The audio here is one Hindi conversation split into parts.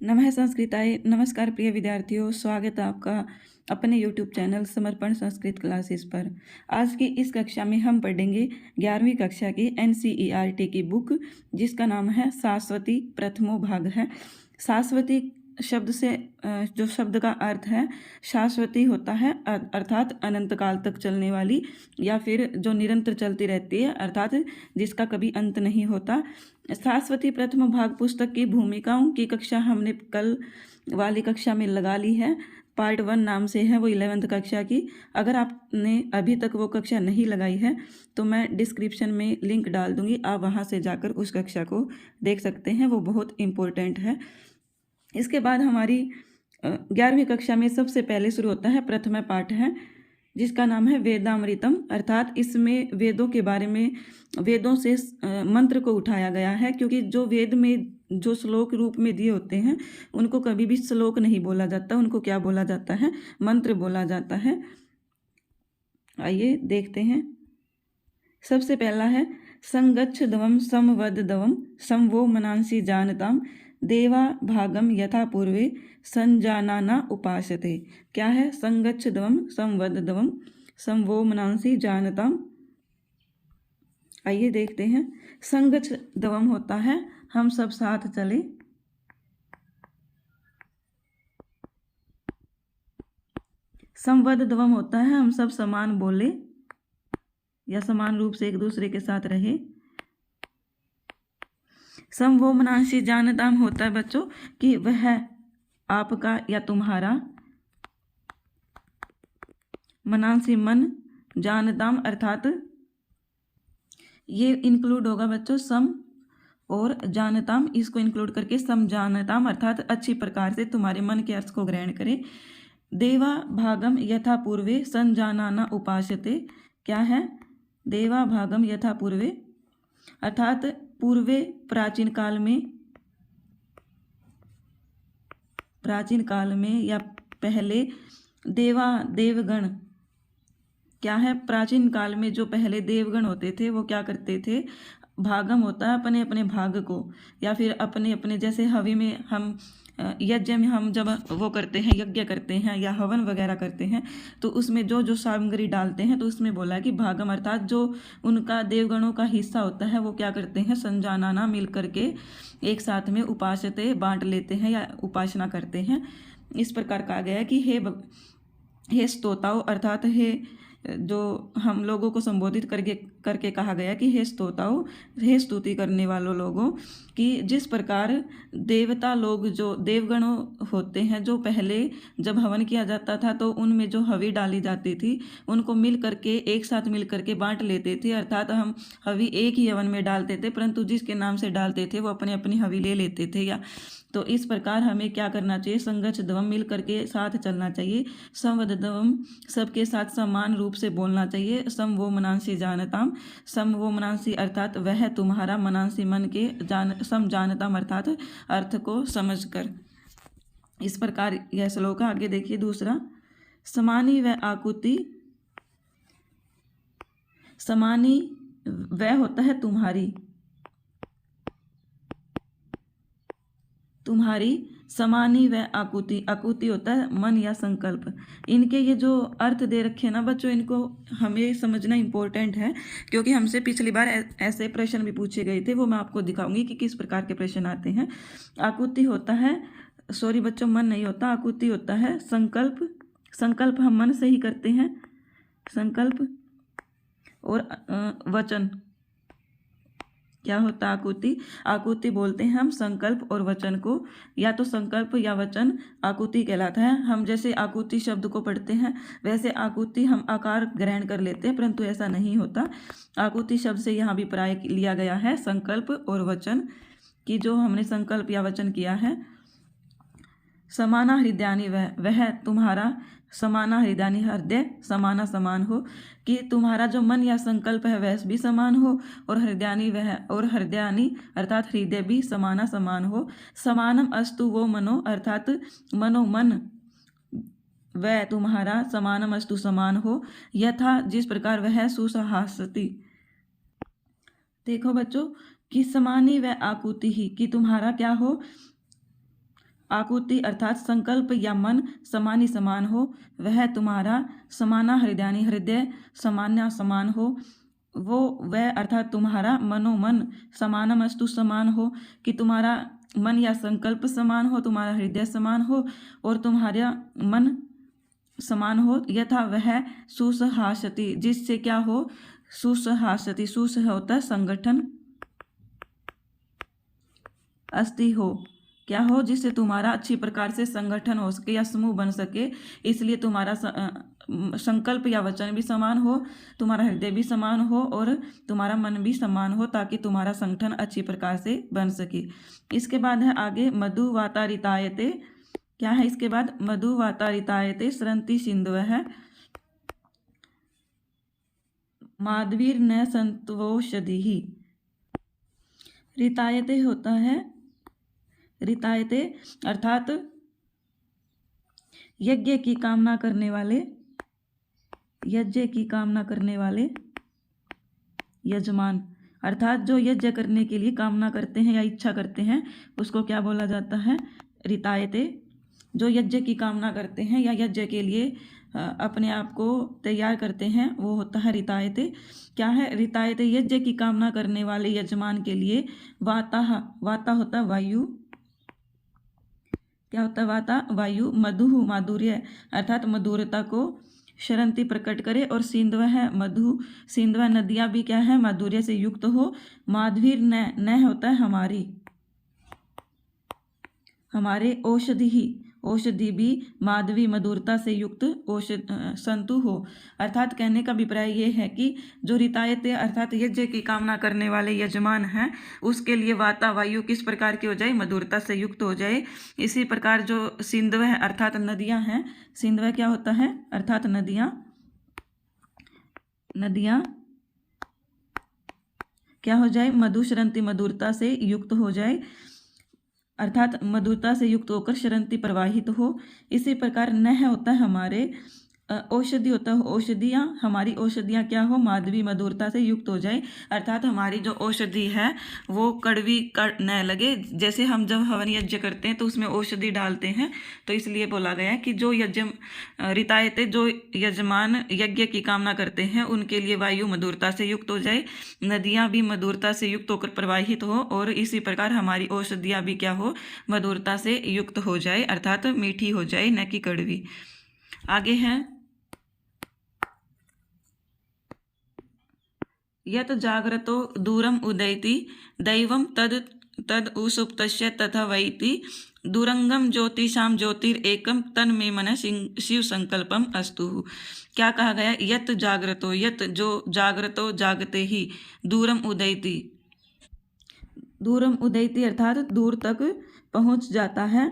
नमः संस्कृताय। नमस्कार प्रिय विद्यार्थियों, स्वागत है आपका अपने YouTube चैनल समर्पण संस्कृत क्लासेस पर। आज की इस कक्षा में हम पढ़ेंगे 11वीं कक्षा की NCERT की बुक, जिसका नाम है शाश्वती, प्रथमो भाग है। शाश्वती शब्द से जो शब्द का अर्थ है, शाश्वती होता है अर्थात अनंत काल तक चलने वाली, या फिर जो निरंतर चलती रहती है अर्थात जिसका कभी अंत नहीं होता। शाश्वती प्रथम भाग पुस्तक की भूमिकाओं की कक्षा हमने कल वाली कक्षा में लगा ली है। पार्ट 1 नाम से है वो 11वीं कक्षा की। अगर आपने अभी तक वो कक्षा नहीं लगाई है तो मैं डिस्क्रिप्शन में लिंक डाल दूंगी, आप वहाँ से जाकर उस कक्षा को देख सकते हैं, वो बहुत इम्पोर्टेंट है। इसके बाद हमारी 11वीं कक्षा में सबसे पहले शुरू होता है प्रथम पाठ है, जिसका नाम है वेदामृतम, अर्थात इसमें वेदों के बारे में, वेदों से मंत्र को उठाया गया है, क्योंकि जो वेद में जो श्लोक रूप में दिए होते हैं उनको कभी भी श्लोक नहीं बोला जाता, उनको क्या बोला जाता है, मंत्र बोला जाता है। आइए देखते हैं। सबसे पहला है संगच्छ दवम समवद दवम समवो मनांसी जानताम देवा भागम यथा पूर्वे संजानाना उपासते। क्या है? संगच्छ दवम संवद दवम समवो मनांसी जानताम। आइए देखते हैं। संगच्छ दवम होता है हम सब साथ चले, संवद दवम होता है हम सब समान बोले या समान रूप से एक दूसरे के साथ रहे। समवो मनांसी जानताम होता है बच्चों कि वह आपका या तुम्हारा, मनांसी मन, जानताम अर्थात ये इंक्लूड होगा बच्चों सम और जानताम, इसको इंक्लूड करके सम जानताम अर्थात अच्छी प्रकार से तुम्हारे मन के अर्थ को ग्रहण करे। देवा भागम यथा पूर्वे संजानाना उपासते। क्या है? देवा भागम यथा पूर्वे अर्थात पूर्वे प्राचीन काल में या पहले देवगण। क्या है? प्राचीन काल में जो पहले देवगण होते थे वो क्या करते थे, भागम होता है अपने अपने भाग को, या फिर अपने अपने, जैसे हवि में हम यज्ञ में हम जब वो करते हैं, यज्ञ करते हैं या हवन वगैरह करते हैं, तो उसमें जो जो सामग्री डालते हैं तो उसमें बोला कि भागम अर्थात जो उनका देवगणों का हिस्सा होता है वो क्या करते हैं, संजानाना मिल करके एक साथ में उपासते बांट लेते हैं या उपासना करते हैं। इस प्रकार कहा गया है कि हे स्तोताओं अर्थात हे जो हम लोगों को संबोधित करके कहा गया कि हे स्तोताओं, हे स्तुति करने वालों लोगों, कि जिस प्रकार देवता लोग जो देवगणों होते हैं, जो पहले जब हवन किया जाता था तो उनमें जो हवि डाली जाती थी उनको मिल करके एक साथ मिल करके बांट लेते थे, अर्थात हम हवि एक ही हवन में डालते थे, परंतु जिसके नाम से डालते थे वो अपनी अपनी हवि ले लेते थे। या तो इस प्रकार हमें क्या करना चाहिए, संगच्छ दवम मिल करके साथ चलना चाहिए, संवद दवम सबके साथ समान रूप से बोलना चाहिए, सम वो मनांसी जानताम, सम वो मनांसी अर्थात वह तुम्हारा, मनांसी मन के, सम जानताम अर्थात अर्थ को समझकर। इस प्रकार यह श्लोक। आगे देखिए दूसरा, समानी व आकुति। समानी वह होता है तुम्हारी, समानी व आकुति, आकुति होता है मन या संकल्प। इनके ये जो अर्थ दे रखे हैं ना बच्चों, इनको हमें समझना इम्पोर्टेंट है, क्योंकि हमसे पिछली बार ऐसे प्रश्न भी पूछे गए थे, वो मैं आपको दिखाऊंगी कि किस प्रकार के प्रश्न आते हैं। आकुति होता है, सॉरी बच्चों मन नहीं होता, आकुति होता है संकल्प। संकल्प हम मन से ही करते हैं, संकल्प और वचन। क्या होता है? आकुति। आकुति बोलते हैं हम संकल्प और वचन को, या तो संकल्प या वचन आकुति कहलाता है। हम जैसे आकुति शब्द को पढ़ते हैं वैसे आकुति हम आकार ग्रहण कर लेते हैं, परंतु ऐसा नहीं होता। आकुति शब्द से यहाँ भी प्राय लिया गया है संकल्प और वचन, कि जो हमने संकल्प या वचन किया है। समाना हृदयानी वह तुम्हारा, समाना हृदयानी हृदय समाना समान हो, कि तुम्हारा जो मन या संकल्प है वह भी समान हो, और हृदयानी वह, और हृदयानी अर्थात हृदय भी समाना समान हो। समानम अस्तु वो मनो अर्थात मनो मन वह तुम्हारा, समानम अस्तु समान हो, यथा जिस प्रकार वह सुसहासति। देखो बच्चों कि समानी व आकुति ही, कि तुम्हारा क्या हो, आकुति अर्थात संकल्प या मन समानी समान हो, वह तुम्हारा। समाना हृदयानी हृदय समान्या समान हो, वो वह अर्थात तुम्हारा। मनोमन समानमस्तु समान हो, कि तुम्हारा मन या संकल्प समान हो, तुम्हारा हृदय समान हो और तुम्हारा मन समान हो। यथा वह सुसहासति जिससे क्या हो, सुसहासति सुस होता है संगठन, अस्ति हो क्या हो, जिससे तुम्हारा अच्छी प्रकार से संगठन हो सके या समूह बन सके। इसलिए तुम्हारा संकल्प या वचन भी समान हो, तुम्हारा हृदय भी समान हो और तुम्हारा मन भी समान हो, ताकि तुम्हारा संगठन अच्छी प्रकार से बन सके। इसके बाद है आगे मधुवातारितायते। क्या है इसके बाद, मधुवातारितायते स्रंति सिंधु है, माधवीर न संतवोषधि। रितायते होता है, रितायते अर्थात यज्ञ की कामना करने वाले, यज्ञ की कामना करने वाले यजमान, अर्थात जो यज्ञ करने के लिए कामना करते हैं या इच्छा करते हैं उसको क्या बोला जाता है, रितायते। जो यज्ञ की कामना करते हैं या यज्ञ के लिए अपने आप को तैयार करते हैं वो होता है रितायते। क्या है रितायते, यज्ञ की कामना करने वाले यजमान के लिए। वाता, वाता होता है वायु, क्या होता है वाता, वायु। मधु माधुर्य अर्थात मधुरता को शरंती प्रकट करे, और सिंधव है मधु, सिंधव नदियाँ भी क्या है माधुर्य से युक्त हो। माधवीर न होता है हमारी, हमारे। औषधि ही, औषधि भी माधवी मधुरता से युक्त संतु हो। अर्थात कहने का अभिप्राय ये है कि जो रितायते अर्थात यज्ञ की कामना करने वाले यजमान हैं उसके लिए वाता वायु किस प्रकार की हो जाए, मधुरता से युक्त हो जाए। इसी प्रकार जो सिंधव है अर्थात नदियां हैं, सिंधव क्या होता है अर्थात नदियां, नदियां क्या हो जाए, मधुश्रंति मधुरता से युक्त हो जाए, अर्थात मधुरता से युक्त होकर शरंती प्रवाहित हो। इसी प्रकार नह होता है हमारे, औषधि होता है औषधियाँ, हमारी औषधियाँ क्या हो, माधवी मधुरता से युक्त हो जाए, अर्थात हमारी जो औषधि है वो कड़वी न लगे। जैसे हम जब हवन यज्ञ करते हैं तो उसमें औषधि डालते हैं, तो इसलिए बोला गया है कि जो यज्ञ रितायते, जो यजमान यज्ञ की कामना करते हैं उनके लिए वायु मधुरता से युक्त हो जाए, नदियाँ भी मधुरता से युक्त होकर प्रवाहित हो, और इसी प्रकार हमारी औषधियाँ भी क्या हो, मधुरता से युक्त हो जाए, अर्थात मीठी हो जाए न कि कड़वी। आगे हैं यत जाग्रतो दूरम उदयति दैवम तद तद उसुप्तस्य तथा वैति दूरंगम ज्योतिषाम ज्योतिरेकम तन में मन शिव संकल्पम अस्तु। क्या कहा गया, यत जाग्रतो, यत जो जाग्रतो जागते ही, दूरम उदयति, दूरम उदयति अर्थात दूर तक पहुंच जाता है।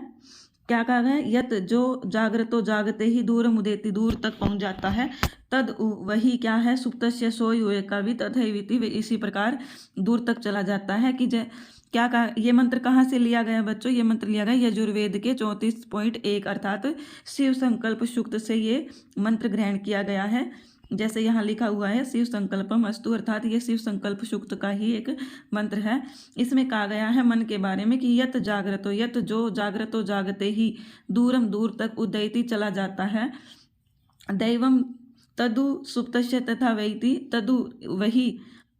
क्या कहा गया, यत जो जागृतो जागते ही, दूरम उदयति दूर तक पहुंच जाता है, तद वही क्या है, सुप्तस्य सोए हुए का भी, तथैविति इसी प्रकार दूर तक चला जाता है। कि क्या कहा, ये मंत्र कहाँ से लिया गया बच्चों, ये मंत्र लिया गया यजुर्वेद के 34.1 अर्थात शिव संकल्प सूक्त से ये मंत्र ग्रहण किया गया है। जैसे यहाँ लिखा हुआ है शिव संकल्पम अस्तु, अर्थात ये शिव संकल्प सूक्त का ही एक मंत्र है। इसमें कहा गया है मन के बारे में कि यत जागृतो, यत जो जागृतो जागते ही, दूरम दूर तक, उदयति चला जाता है, दैवम तदु सुप्तस्य तथा वैति, तदु वही,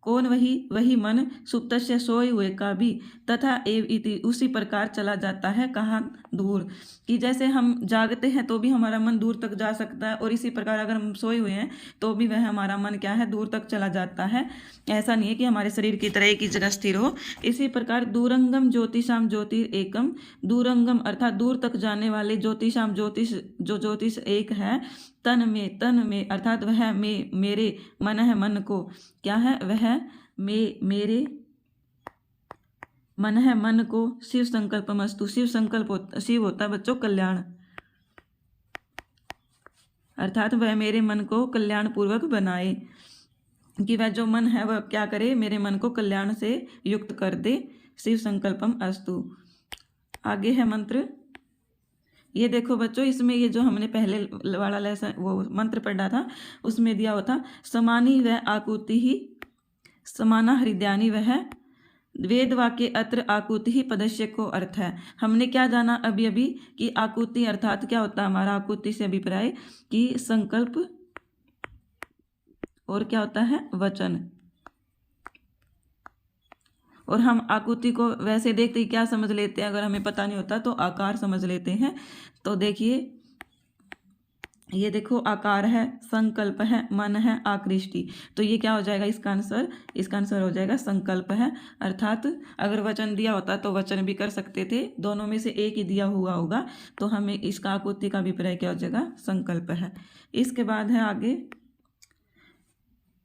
कौन वही, वही मन, सुप्तस्य सोए हुए का भी, तथा एव इति उसी प्रकार चला जाता है, कहाँ, दूर। कि जैसे हम जागते हैं तो भी हमारा मन दूर तक जा सकता है, और इसी प्रकार अगर हम सोए हुए हैं तो भी वह हमारा मन क्या है, दूर तक चला जाता है। ऐसा नहीं है कि हमारे शरीर की तरह एक ही जगह स्थिर हो। इसी प्रकार दूरंगम ज्योतिषाम ज्योतिरेकम, दूरंगम अर्थात दूर तक जाने वाले, ज्योतिषाम ज्योतिष, जो ज्योतिष एक है, तन में अर्थात वह में मेरे, मन है मन को, क्या है वह में मेरे, मन है मन को, शिव संकल्पमस्तु, शिव संकल्प शिव होता है बच्चों कल्याण, अर्थात वह मेरे मन को कल्याण पूर्वक बनाए। कि वह जो मन है वह क्या करे, मेरे मन को कल्याण से युक्त कर दे, शिव संकल्पम अस्तु। आगे है मंत्र, ये देखो बच्चों, इसमें ये जो हमने पहले वाला लेसन वो मंत्र पढ़ा था उसमें दिया हुआ था, समानी व आकुति ही, समाना हृदयानी वह वेद वाक्य अत्र आकुति ही पदस्य को अर्थ है। हमने क्या जाना अभी अभी कि आकुति अर्थात क्या होता है हमारा आकुति से अभिप्राय कि संकल्प और क्या होता है वचन। और हम आकुति को वैसे देखते ही क्या समझ लेते हैं, अगर हमें पता नहीं होता तो आकार समझ लेते हैं। तो देखिए ये देखो आकार है, संकल्प है, मन है, आकृष्टि, तो ये क्या हो जाएगा इसका आंसर हो जाएगा संकल्प है। अर्थात अगर वचन दिया होता तो वचन भी कर सकते थे, दोनों में से एक ही दिया हुआ होगा तो हमें इसका आकुति का अभिप्राय क्या हो जाएगा संकल्प है। इसके बाद है आगे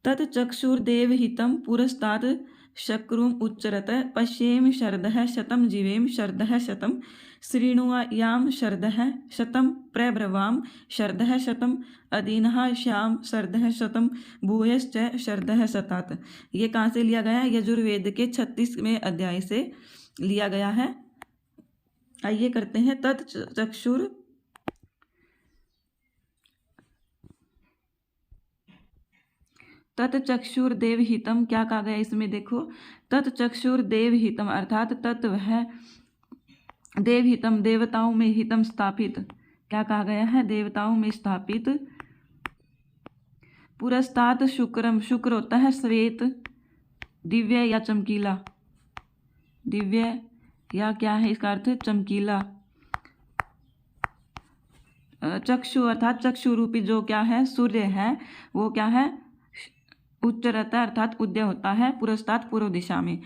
तत्चक्षुर्देव हितं पुरस्तात् शक्रुम उच्चरत पश्येम शरदः शतं जीवेम शरदः शतं श्रीणुयाम शरदः शतं प्रब्रवाम शरदः शतम् अदीनः श्याम शरदः शतं भूयश्च शरदः शतात्। ये कहाँ से लिया गया है? यजुर्वेद के 36वें अध्याय से लिया गया है। आइए करते हैं तत्चक्षुर्देव हितम। क्या कहा गया इसमें? देखो तत्चक्षुर्देव हितम अर्थात तत्व है देव हितम, देवताओं में हितम स्थापित। क्या कहा गया है? देवताओं में स्थापित। पुरस्तात शुक्रम, शुक्र होता है श्वेत, दिव्य या चमकीला, दिव्य या क्या है इसका अर्थ? चमकीला। चक्षु अर्थात चक्षु रूपी जो क्या है सूर्य है वो क्या है? उच्च रहता है अर्थात उदय होता है पुरस्तात पूर्व दिशा में।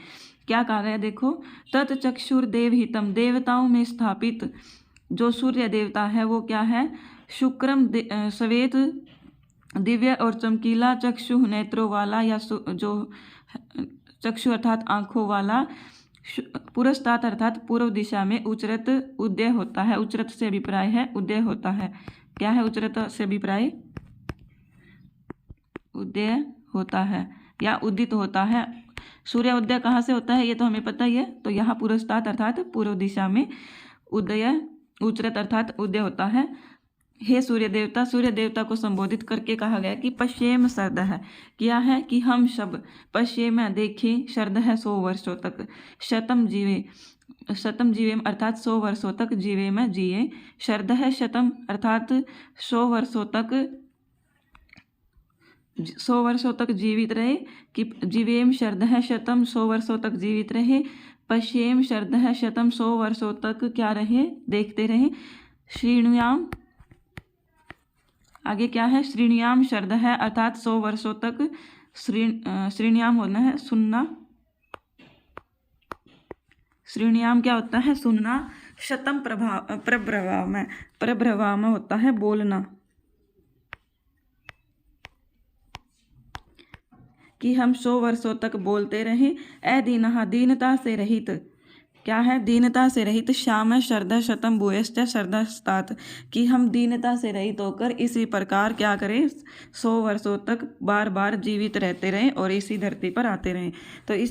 क्या कहा गया? देखो तत्चक्षुर्देव हितम, देवताओं में स्थापित जो सूर्य देवता है वो क्या है? शुक्रम श्वेत, दिव्य और चमकीला, चक्षु नेत्रों वाला या जो चक्षु अर्थात आंखों वाला, पुरस्तात अर्थात पूर्व दिशा में उच्चरत उदय होता है। उच्चरत से अभिप्राय है उदय होता है। क्या है उच्चरत से अभिप्राय? उदय होता है या उदित होता है। सूर्य उदय कहाँ से होता है ये तो हमें पता ही है। तो यहाँ पुरस्तात अर्थात पूर्व दिशा में उदय उच्चरत अर्थात उदय होता है। हे सूर्य देवता, सूर्य देवता को संबोधित करके कहा गया कि पश्येम शरद है। क्या है कि हम सब पश्येम देखें, शरद है 100 वर्षों तक, शतम जीवे अर्थात 100 वर्षों तक जीवे में जिए, शरद है शतम अर्थात 100 वर्षों तक 100 वर्षों तक जीवित रहे। कि जीवेम शरद है शतम 100 वर्षों तक जीवित रहे, पश्येम शरद है शतम 100 वर्षों तक क्या रहे? देखते रहे। श्रीणुयाम आगे क्या है? श्रीणुयाम शरद है अर्थात 100 वर्षों तक, श्रीणुयाम होना है सुनना, श्रीणुयाम क्या होता है? सुनना। शतम प्रभ्रवाम होता है बोलना। कि हम 100 वर्षों तक बोलते रहें। अदीनः दीनता से रहित। क्या है? दीनता से रहित। श्याम शरद शतम भूयश्च शरद शतात्। कि हम दीनता से रहित होकर इसी प्रकार क्या करें? 100 वर्षों तक बार बार जीवित रहते रहें और इसी धरती पर आते रहें। तो यह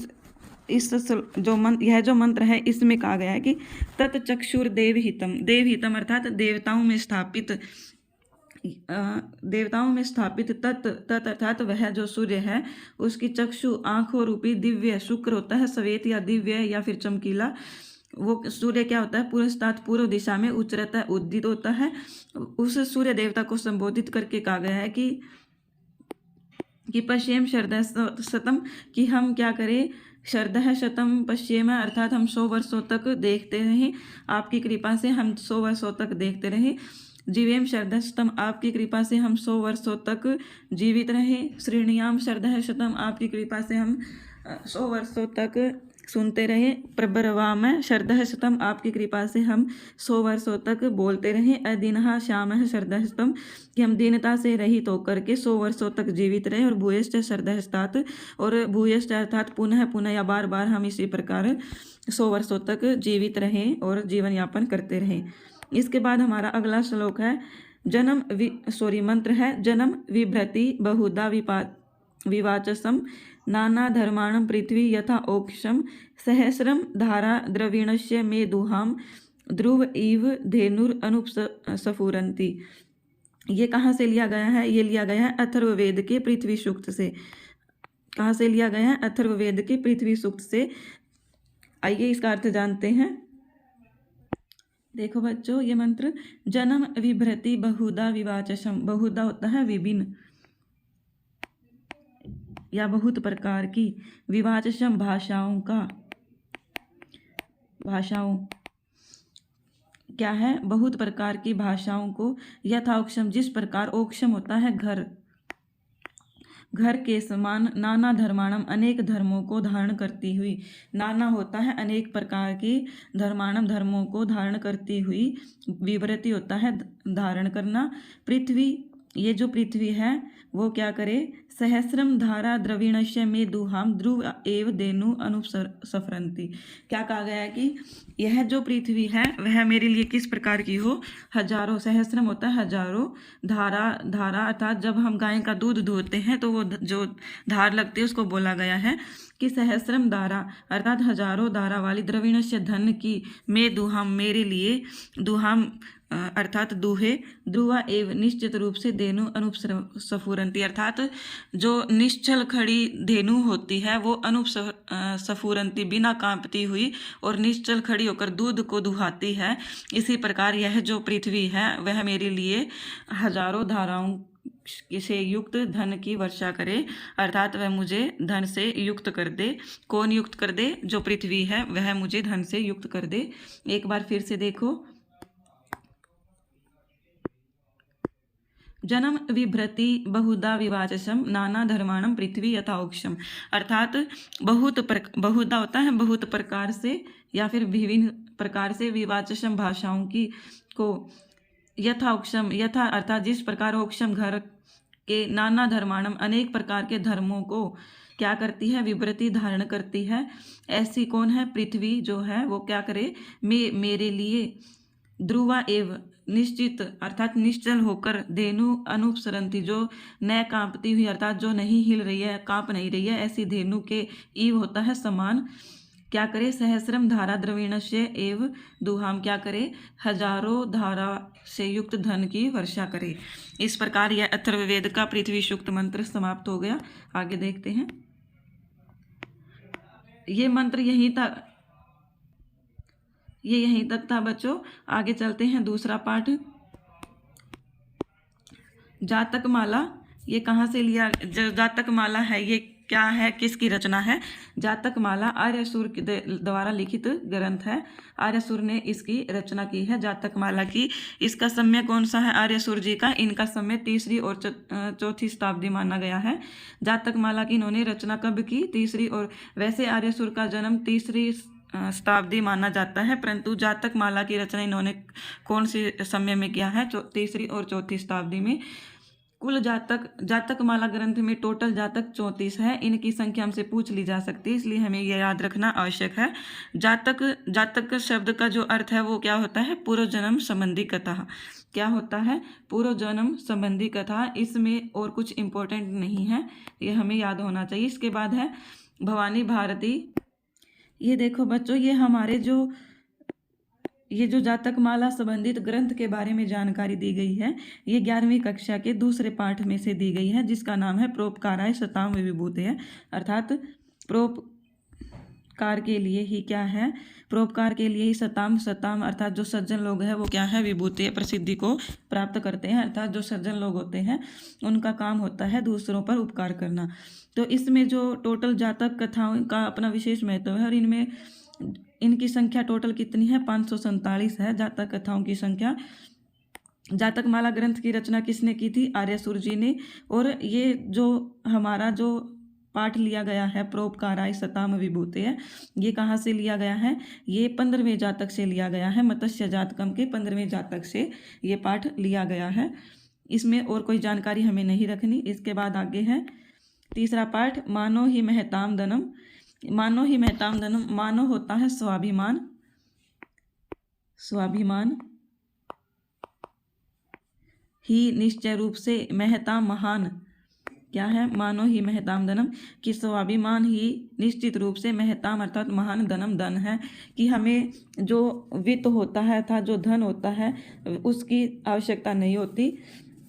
जो मंत्र है इसमें कहा गया है कि तत्चक्षुर देवहितम, देवहितम अर्थात देवताओं में स्थापित, देवताओं में स्थापित तत् अर्थात वह जो सूर्य है उसकी चक्षु आंखों रूपी दिव्य, शुक्र होता है श्वेत या दिव्य या फिर चमकीला, वो सूर्य क्या होता है? पुरस्तात पूर्व दिशा में उच्चरता है उदित होता है। उस सूर्य देवता को संबोधित करके कहा गया है कि पश्येम शरद शतम, कि हम क्या करें? शरद है शतम पश्येम अर्थात हम 100 वर्षों तक देखते रहें, आपकी कृपा से हम 100 वर्षों तक देखते रहें। जीवेम शरद शतम, आपकी कृपा से हम 100 वर्षों तक जीवित रहें। श्रीणियाम शरद शतम, आपकी कृपा से हम 100 वर्षों तक सुनते रहे। प्रबरवाम शरद शतम, आपकी कृपा से हम 100 वर्षों तक बोलते रहें। अदीनः श्याम शरद शतम, कि हम दीनता से रहित होकर के 100 वर्षों तक जीवित रहे। और भूयश्च शरद शतात्, और भूयश्च अर्थात पुनः पुनः या बार बार हम इसी प्रकार 100 वर्षों तक जीवित रहें और जीवन यापन करते रहें। इसके बाद हमारा अगला श्लोक है मंत्र है। जन्म विभ्रति बहुधा विवाचसम नाना धर्माणं पृथ्वी यथा ओक्षम सहस्रम धारा द्रविणस्य मे दुहाम ध्रुव इव धेनुर अनुपस्फुरन्ति। ये कहाँ से लिया गया है? ये लिया गया है अथर्ववेद के पृथ्वी सूक्त से। कहाँ से लिया गया है? अथर्ववेद के पृथ्वी सूक्त से। आइए इसका अर्थ जानते हैं। देखो बच्चों, ये मंत्र जन्म विभ्रति बहुधा विवाचसम, बहुधा होता है विभिन्न या बहुत प्रकार की, विवाचसम भाषाओं क्या है, बहुत प्रकार की भाषाओं को, यथाक्षम जिस प्रकार, ओक्षम होता है घर के समान, नाना धर्माणम अनेक धर्मों को धारण करती हुई, नाना होता है अनेक प्रकार की, धर्माणम धर्मों को धारण करती हुई, विवृति होता है धारण करना, पृथ्वी ये जो पृथ्वी है वो क्या करे, सहस्रम धारा द्रविणस्य में दुहाम ध्रुव एव देनु अनुसफरंती। क्या कहा गया है कि यह जो पृथ्वी है वह मेरे लिए किस प्रकार की हो, हजारों, सहस्रम होता है हजारों, धारा अर्थात जब हम गाय का दूध दूहते हैं तो वो जो धार लगती है उसको बोला गया है कि सहस्रम धारा अर्थात हजारों धारा वाली, द्रविणस्य धन की, में दुहाम मेरे लिए, दुहाम अर्थात दूहे, ध्रुवा एव निश्चित रूप से, धेनु अनुपसफुरंती अर्थात जो निश्चल खड़ी धेनु होती है वो अनुपसफुरंती बिना कांपती हुई और निश्चल खड़ी होकर दूध को दुहाती है। इसी प्रकार यह जो पृथ्वी है वह मेरे लिए हजारों धाराओं से युक्त धन की वर्षा करे, अर्थात वह मुझे धन से युक्त कर दे। कौन युक्त कर दे, जो पृथ्वी है वह मुझे धन से युक्त कर दे। एक बार फिर से देखो, जन्म विभ्रति बहुधा विवाचसम नाना धर्माणम पृथ्वी यथाक्षम अर्थात बहुधा होता है बहुत प्रकार से या फिर विभिन्न प्रकार से, विवाचसम भाषाओं की को, यथाक्षम यथा अर्थात जिस प्रकार, ओक्षम घर के, नाना धर्माणम अनेक प्रकार के धर्मों को क्या करती है, विवृति धारण करती है। ऐसी कौन है, पृथ्वी जो है वो क्या करे, मेरे लिए, ध्रुवा एव निश्चित अर्थात निश्चल होकर, धेनु अनुपसरंती जो न कांपती हुई अर्थात जो नहीं हिल रही है, कांप नहीं रही है, ऐसी धेनु के ईव होता है समान, क्या करे, सहस्रम धारा द्रविणस्य एव दुहाम क्या करे, हजारों धारा से युक्त धन की वर्षा करे। इस प्रकार यह अथर्ववेद का पृथ्वी सूक्त मंत्र समाप्त हो गया। आगे देखते हैं। ये मंत्र यहीं तक था बच्चों। आगे चलते हैं दूसरा पाठ, जातक माला। ये कहाँ से लिया, जो जातक माला है ये क्या है, किसकी रचना है। जातक माला आर्यसुर के द्वारा लिखित ग्रंथ है। आर्यसुर ने इसकी रचना की है जातक माला की। इसका समय कौन सा है, आर्यसुर जी का, इनका समय 3री और 4थी शताब्दी माना गया है। जातक माला की इन्होंने रचना कब की, 3री, और वैसे आर्यसुर का जन्म 3री शताब्दी माना जाता है, परंतु जातक माला की रचना इन्होंने कौन से समय में किया है, 3री और 4थी शताब्दी में। कुल जातक माला ग्रंथ में टोटल जातक 34 है। इनकी संख्या हमसे पूछ ली जा सकती है, इसलिए हमें यह याद रखना आवश्यक है। जातक शब्द का जो अर्थ है वो क्या होता है, पूर्व जन्म संबंधी कथा। क्या होता है, पूर्व जन्म संबंधी कथा। इसमें और कुछ इम्पोर्टेंट नहीं है, ये हमें याद होना चाहिए। इसके बाद है भवानी भारती। ये देखो बच्चों, ये जो जातक माला संबंधित ग्रंथ के बारे में जानकारी दी गई है, ये 11वीं कक्षा के दूसरे पाठ में से दी गई है, जिसका नाम है परोपकाराय सताम विभूतयः, अर्थात परोपकार के लिए ही क्या है, परोपकार के लिए ही सताम अर्थात जो सज्जन लोग हैं वो क्या है, विभूति प्रसिद्धि को प्राप्त करते हैं। अर्थात जो सज्जन लोग होते हैं उनका काम होता है दूसरों पर उपकार करना। तो इसमें जो टोटल जातक कथाओं का अपना विशेष महत्व है, और इनकी संख्या टोटल कितनी है, 547 है जातक कथाओं की संख्या। जातक माला ग्रंथ की रचना किसने की थी, आर्यसुर जी ने। और ये जो हमारा जो पाठ लिया गया है परोपकाराय सताम विभूतयः, ये कहाँ से लिया गया है, ये 15वें जातक से लिया गया है। मत्स्य जातकम के 15वें जातक से ये पाठ लिया गया है। इसमें और कोई जानकारी हमें नहीं रखनी। इसके बाद आगे है तीसरा पाठ, मानो ही महताम धनम। मानो ही महताम धनम, मानो होता है स्वाभिमान, ही निश्चय रूप से, महताम महान, क्या है, मानो ही महताम धनम, कि स्वाभिमान ही निश्चित रूप से, महताम अर्थात महान, धनम धन है, कि हमें जो वित्त होता है था, जो धन होता है उसकी आवश्यकता नहीं होती।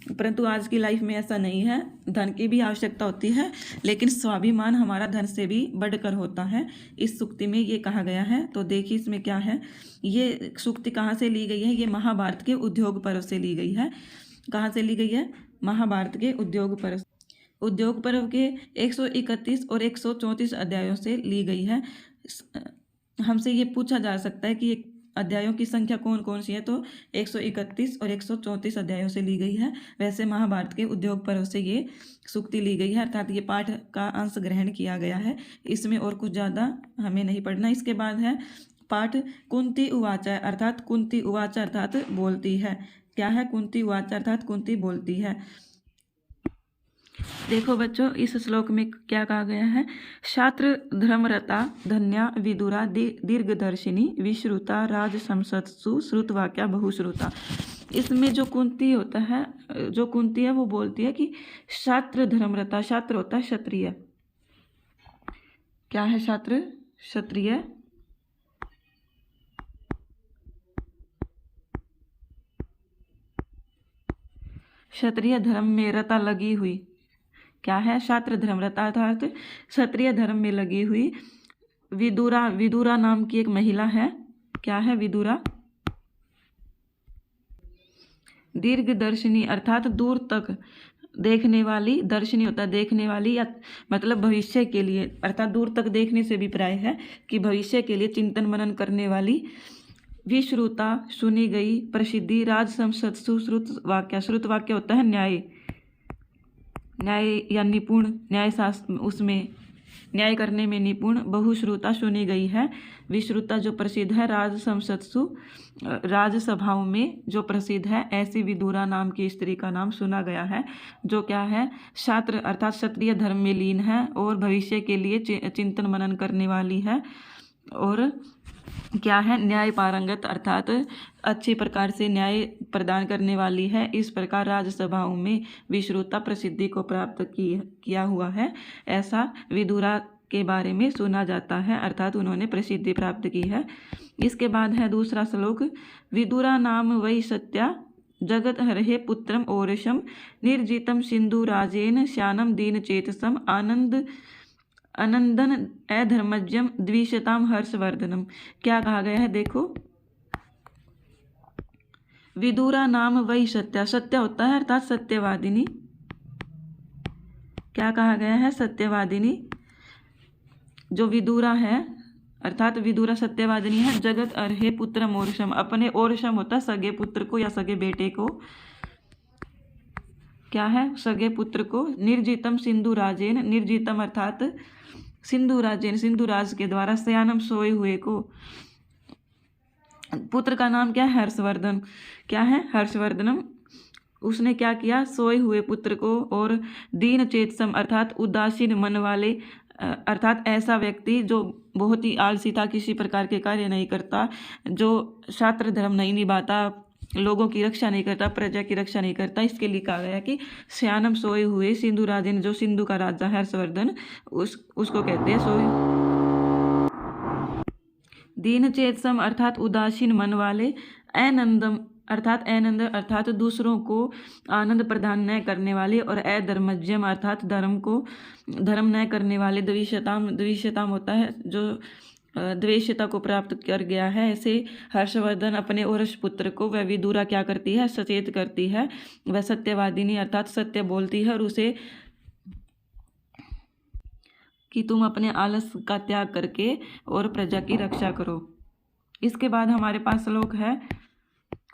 परंतु आज की लाइफ में ऐसा नहीं है। धन की भी आवश्यकता होती है, लेकिन स्वाभिमान हमारा धन से भी बढ़कर होता है। इस सूक्ति में ये कहा गया है। तो देखिए इसमें क्या है। ये सूक्ति कहाँ से ली गई है? ये महाभारत के उद्योग पर्व से ली गई है। कहाँ से ली गई है? महाभारत के उद्योग पर्व। उद्योग पर्व के 131 और 134 अध्यायों से ली गई है। हमसे ये पूछा जा सकता है कि अध्यायों की संख्या कौन कौन सी है, तो 131 और 134 अध्यायों से ली गई है। वैसे महाभारत के उद्योग पर्व से ये सूक्ति ली गई है, अर्थात ये पाठ का अंश ग्रहण किया गया है। इसमें और कुछ ज़्यादा हमें नहीं पढ़ना। इसके बाद है पाठ कुंती उवाच, अर्थात कुंती उवाच अर्थात बोलती है। क्या है? कुंती उवाच अर्थात कुंती बोलती है। देखो बच्चों, इस श्लोक में क्या कहा गया है? छात्र धर्मरता धन्या विदुरा दीर्घदर्शिनी विश्रुता राजसंसत्सु श्रुतवाक्या बहुश्रुता। इसमें जो कुंती होता है, जो कुंती है वो बोलती है कि छात्र धर्मरता, छात्र होता है क्षत्रिय। क्या है? छात्र क्षत्रिय। क्षत्रिय धर्म में रता लगी हुई। क्या है? छात्र धर्मरता अर्थात क्षत्रिय धर्म में लगी हुई। विदुरा, विदुरा नाम की एक महिला है। क्या है? विदुरा। दीर्घदर्शिनी अर्थात दूर तक देखने वाली, दर्शनी होता है देखने वाली, या मतलब भविष्य के लिए, अर्थात दूर तक देखने से भी प्राय है कि भविष्य के लिए चिंतन मनन करने वाली। विश्रुता सुनी गई, प्रसिद्धि, राजसंसत्सु श्रुत वाक्य, श्रुत वाक्य होता है न्याय, न्याय या निपुण, न्याय शास्त्र, उसमें न्याय करने में निपुण। बहुश्रुता सुनी गई है। विश्रुता जो प्रसिद्ध है, राजसंसत्सु राजसभाओं में जो प्रसिद्ध है, ऐसी विदुरा नाम की स्त्री का नाम सुना गया है, जो क्या है? छात्र अर्थात क्षत्रिय धर्म में लीन है और भविष्य के लिए चिंतन मनन करने वाली है। और क्या है? न्याय पारंगत अर्थात अच्छी प्रकार से न्याय प्रदान करने वाली है। इस प्रकार राजसभाओं में विश्रुता प्रसिद्धि को प्राप्त किया हुआ है, ऐसा विदुरा के बारे में सुना जाता है, अर्थात उन्होंने प्रसिद्धि प्राप्त की है। इसके बाद है दूसरा श्लोक। विदुरा नाम वै सत्या जगत हरहे पुत्रम ओरशम निर्जितम सिंधु राजेन श्यानम दीन चेतसम आनंदन अधर्मज्यम द्विषताम हर्षवर्धनम। क्या कहा गया है? देखो, विदुरा नाम वही सत्या, सत्य होता है अर्थात सत्यवादिनी। क्या कहा गया है? सत्यवादिनी। जो विदुरा है अर्थात विदुरा सत्यवादिनी है। जगत अर्हे पुत्रम ओरशम, अपने ओरशम होता है सगे पुत्र को या सगे बेटे को। क्या है? सगे पुत्र को। निर्जितम सिंधु राजेन, निर्जितम अर्थात सिंधु राजेन, सिंधु राज के द्वारा, श्यानम सोए हुए को। पुत्र का नाम क्या है? हर्षवर्धन। क्या है? हर्षवर्धनम। उसने क्या किया? सोए हुए पुत्र को। और दीन चेतसम अर्थात उदासीन मन वाले, अर्थात ऐसा व्यक्ति जो बहुत ही आलसी था, किसी प्रकार के कार्य नहीं करता, जो छात्र धर्म नहीं निभाता, लोगों की रक्षा नहीं करता, प्रजा की रक्षा नहीं करता, इसके लिए कहा गया कि श्यानम सोए हुए सिंधु राजन, जो सिंधु का राजा हर्षवर्धन, उसको कहते हैं सोए। दीन चेतसम अर्थात उदासीन मन वाले। आनंदम अर्थात आनंद अर्थात दूसरों को आनंद प्रदान न करने वाले। और अधर्मज्यम अर्थात धर्म न करने वाले। द्विषताम होता है जो द्वेषता को प्राप्त कर गया है। ऐसे हर्षवर्धन अपने औरस पुत्र को वह विदुरा क्या करती है? सचेत करती है। वह सत्यवादिनी अर्थात सत्य बोलती है और उसे कि तुम अपने आलस का त्याग करके और प्रजा की रक्षा करो। इसके बाद हमारे पास श्लोक है।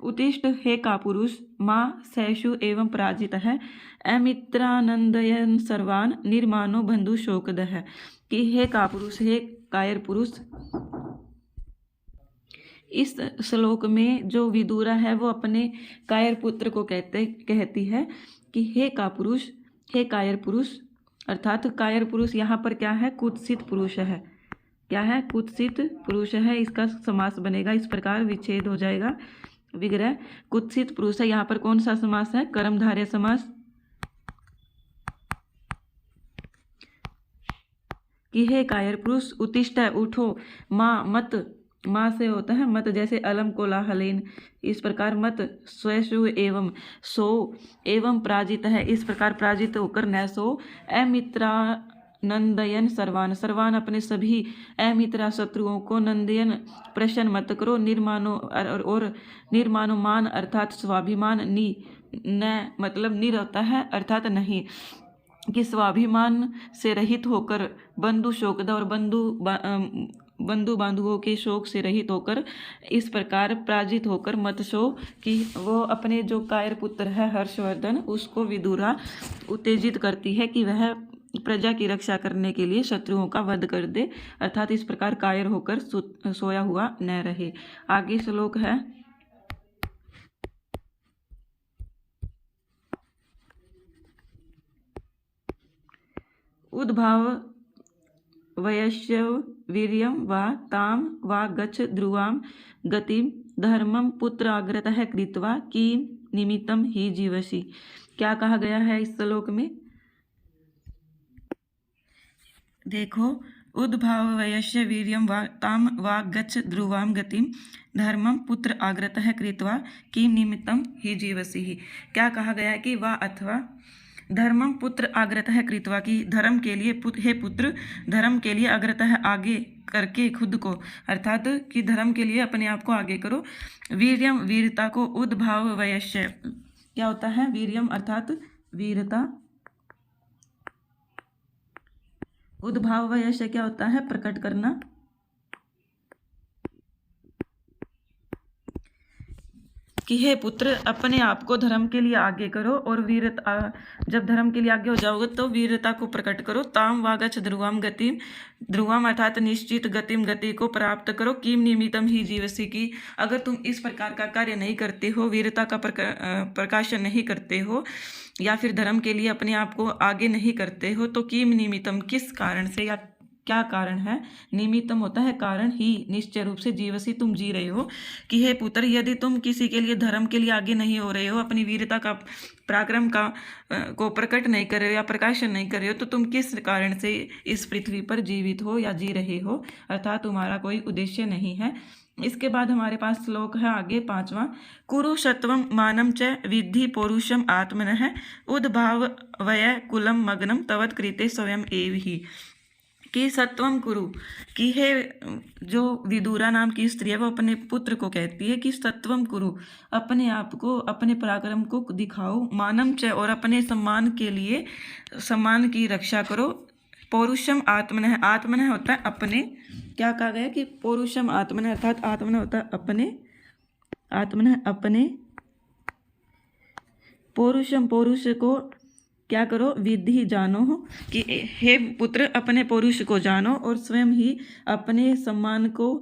उत्तिष्ठ हे का पुरुष माँ सैषु एवं पराजित है अमित्रानंदयन सर्वान निर्मानो बंधु शोकद है। कि हे का पुरुष, हे कायर पुरुष। इस श्लोक में जो विदुरा है वो अपने कायर पुत्र को कहती है कि हे का पुरुष, हे कायर पुरुष। अर्थात कायर पुरुष यहाँ पर क्या है? कुत्सित पुरुष है। क्या है? कुत्सित पुरुष है। इसका समास बनेगा इस प्रकार, विच्छेद हो जाएगा, विग्रह। कुत्सित पुरुष है। यहाँ पर कौन सा समास है? कर्मधारय समास। कि हे कायर पुरुष उत्तिष्ठ, उठो, माँ मत माँ से होता है मत, जैसे अलम कोलाहलेन, इस प्रकार मत स्वयं एवं सो एवं प्राजित है, इस प्रकार प्राजित होकर न सो। अमित्रा नंदयन सर्वान, सर्वान अपने सभी अमित्रा शत्रुओं को, नंदयन प्रसन्न मत करो, निर्मानो और निर्मानुमान अर्थात स्वाभिमान, नि न मतलब नि रहता है अर्थात नहीं, कि स्वाभिमान से रहित होकर, बंधु शोकदा और बंधु बांधवों के शोक से रहित होकर, इस प्रकार पराजित होकर मत शो, कि वो अपने जो कायर पुत्र है हर्षवर्धन, उसको विदुरा उत्तेजित करती है कि वह प्रजा की रक्षा करने के लिए शत्रुओं का वध कर दे, अर्थात इस प्रकार कायर होकर सोया हुआ न रहे। आगे श्लोक है, उद्भाव वयस्य वीर्यं वा ताम वा गच्छ ध्रुवां गतिम धर्मम पुत्राग्रतः कृत्वा किम निमित्तम ही जीवसी। क्या कहा गया है इस श्लोक में? देखो, उद्भाव वयस्य वीर्यं वा ताम वा गच्छ ध्रुवां गतिम धर्मम पुत्र आग्रतः कृत्वा किम निमित्तम ही जीवसी। क्या कहा गया है कि वा अथवा धर्मम पुत्र अग्रतः कृत्वा, की धर्म के लिए हे पुत्र, धर्म के लिए अग्रतः आगे करके खुद को, अर्थात कि धर्म के लिए अपने आप को आगे करो। वीर्यम वीरता को, उद्भाव वयस्य क्या होता है? वीर्यम अर्थात वीरता, उद्भाव वयस्य क्या होता है? प्रकट करना। कि हे पुत्र, अपने आप को धर्म के लिए आगे करो और वीरता, जब धर्म के लिए आगे हो जाओगे तो वीरता को प्रकट करो। ताम वागच ध्रुवम गतिम, ध्रुवम अर्थात निश्चित, गतिम गति को प्राप्त करो। किम निमित्तम ही जीवसी, की अगर तुम इस प्रकार का कार्य नहीं करते हो, वीरता का प्रकाशन नहीं करते हो, या फिर धर्म के लिए अपने आप को आगे नहीं करते हो, तो किम निमित्तम किस कारण से, या क्या कारण है? निमित्तम होता है कारण, ही निश्चय रूप से जीवसी तुम जी रहे हो। कि हे पुत्र, यदि तुम किसी के लिए धर्म के लिए आगे नहीं हो रहे हो, अपनी वीरता का पराक्रम का को प्रकट नहीं कर रहे हो या प्रकाशन नहीं कर रहे हो, तो तुम किस कारण से इस पृथ्वी पर जीवित हो या जी रहे हो, अर्थात तुम्हारा कोई उद्देश्य नहीं है। इसके बाद हमारे पास श्लोक है आगे 5वां, कुरुषत्वम मानम च विद्धि पौरुषम आत्मनः उद्भाव वय कुलम मग्नम तवत् कृते स्वयं एव ही। कि सत्वम कुरु, कि है जो विदुरा नाम की स्त्री है वो अपने पुत्र को कहती है कि सत्वम कुरु, अपने आप को, अपने पराक्रम को दिखाओ, मानम च और अपने सम्मान के लिए सम्मान की रक्षा करो। पौरुषम आत्मनः, आत्मनः होता है अपने, क्या कहा गया कि पौरुषम आत्मनः अर्थात आत्मनः होता है अपने, आत्मनः अपने, पौरुषम पौरुष को क्या करो? विधि जानो, कि हे पुत्र अपने पौरुष को जानो और स्वयं ही अपने सम्मान को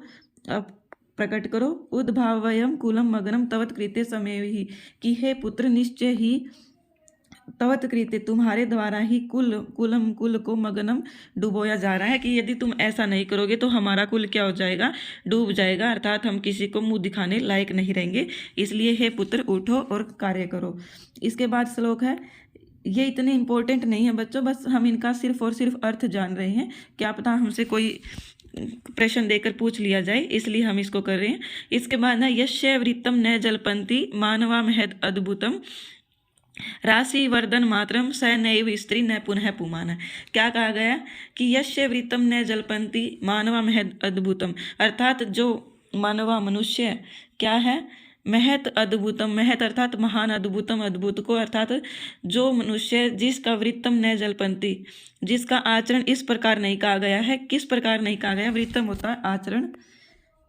प्रकट करो। उद्भावयम कुलम मग्नम तवत् कृते समय ही, कि हे पुत्र निश्चय ही तवत् कृते तुम्हारे द्वारा ही कुलम कुल को मग्नम डुबोया जा रहा है, कि यदि तुम ऐसा नहीं करोगे तो हमारा कुल क्या हो जाएगा? डूब जाएगा, अर्थात हम किसी को मुंह दिखाने लायक नहीं रहेंगे। इसलिए हे पुत्र उठो और कार्य करो। इसके बाद श्लोक है, ये इतने इंपॉर्टेंट नहीं है बच्चों, बस हम इनका सिर्फ और सिर्फ अर्थ जान रहे हैं। क्या पता हमसे कोई प्रश्न देकर पूछ लिया जाए, इसलिए हम इसको कर रहे हैं। इसके बाद ना, यस्य वृत्तम न जलपंती मानवा महद अद्भुतम राशि वर्धन मात्रम स नैव स्त्री न पुनः पुमान। क्या कहा गया? कि यस्य वृत्तम न जलपंती मानवा महद अद्भुतम, अर्थात जो मानवा मनुष्य क्या है? महत अद्भुतम, महत अर्थात महान, अद्भुतम अद्भुत को, अर्थात जो मनुष्य जिसका वृत्तम न जलपंती, जिसका आचरण इस प्रकार नहीं कहा गया है। किस प्रकार नहीं कहा गया? वृत्तम होता है आचरण,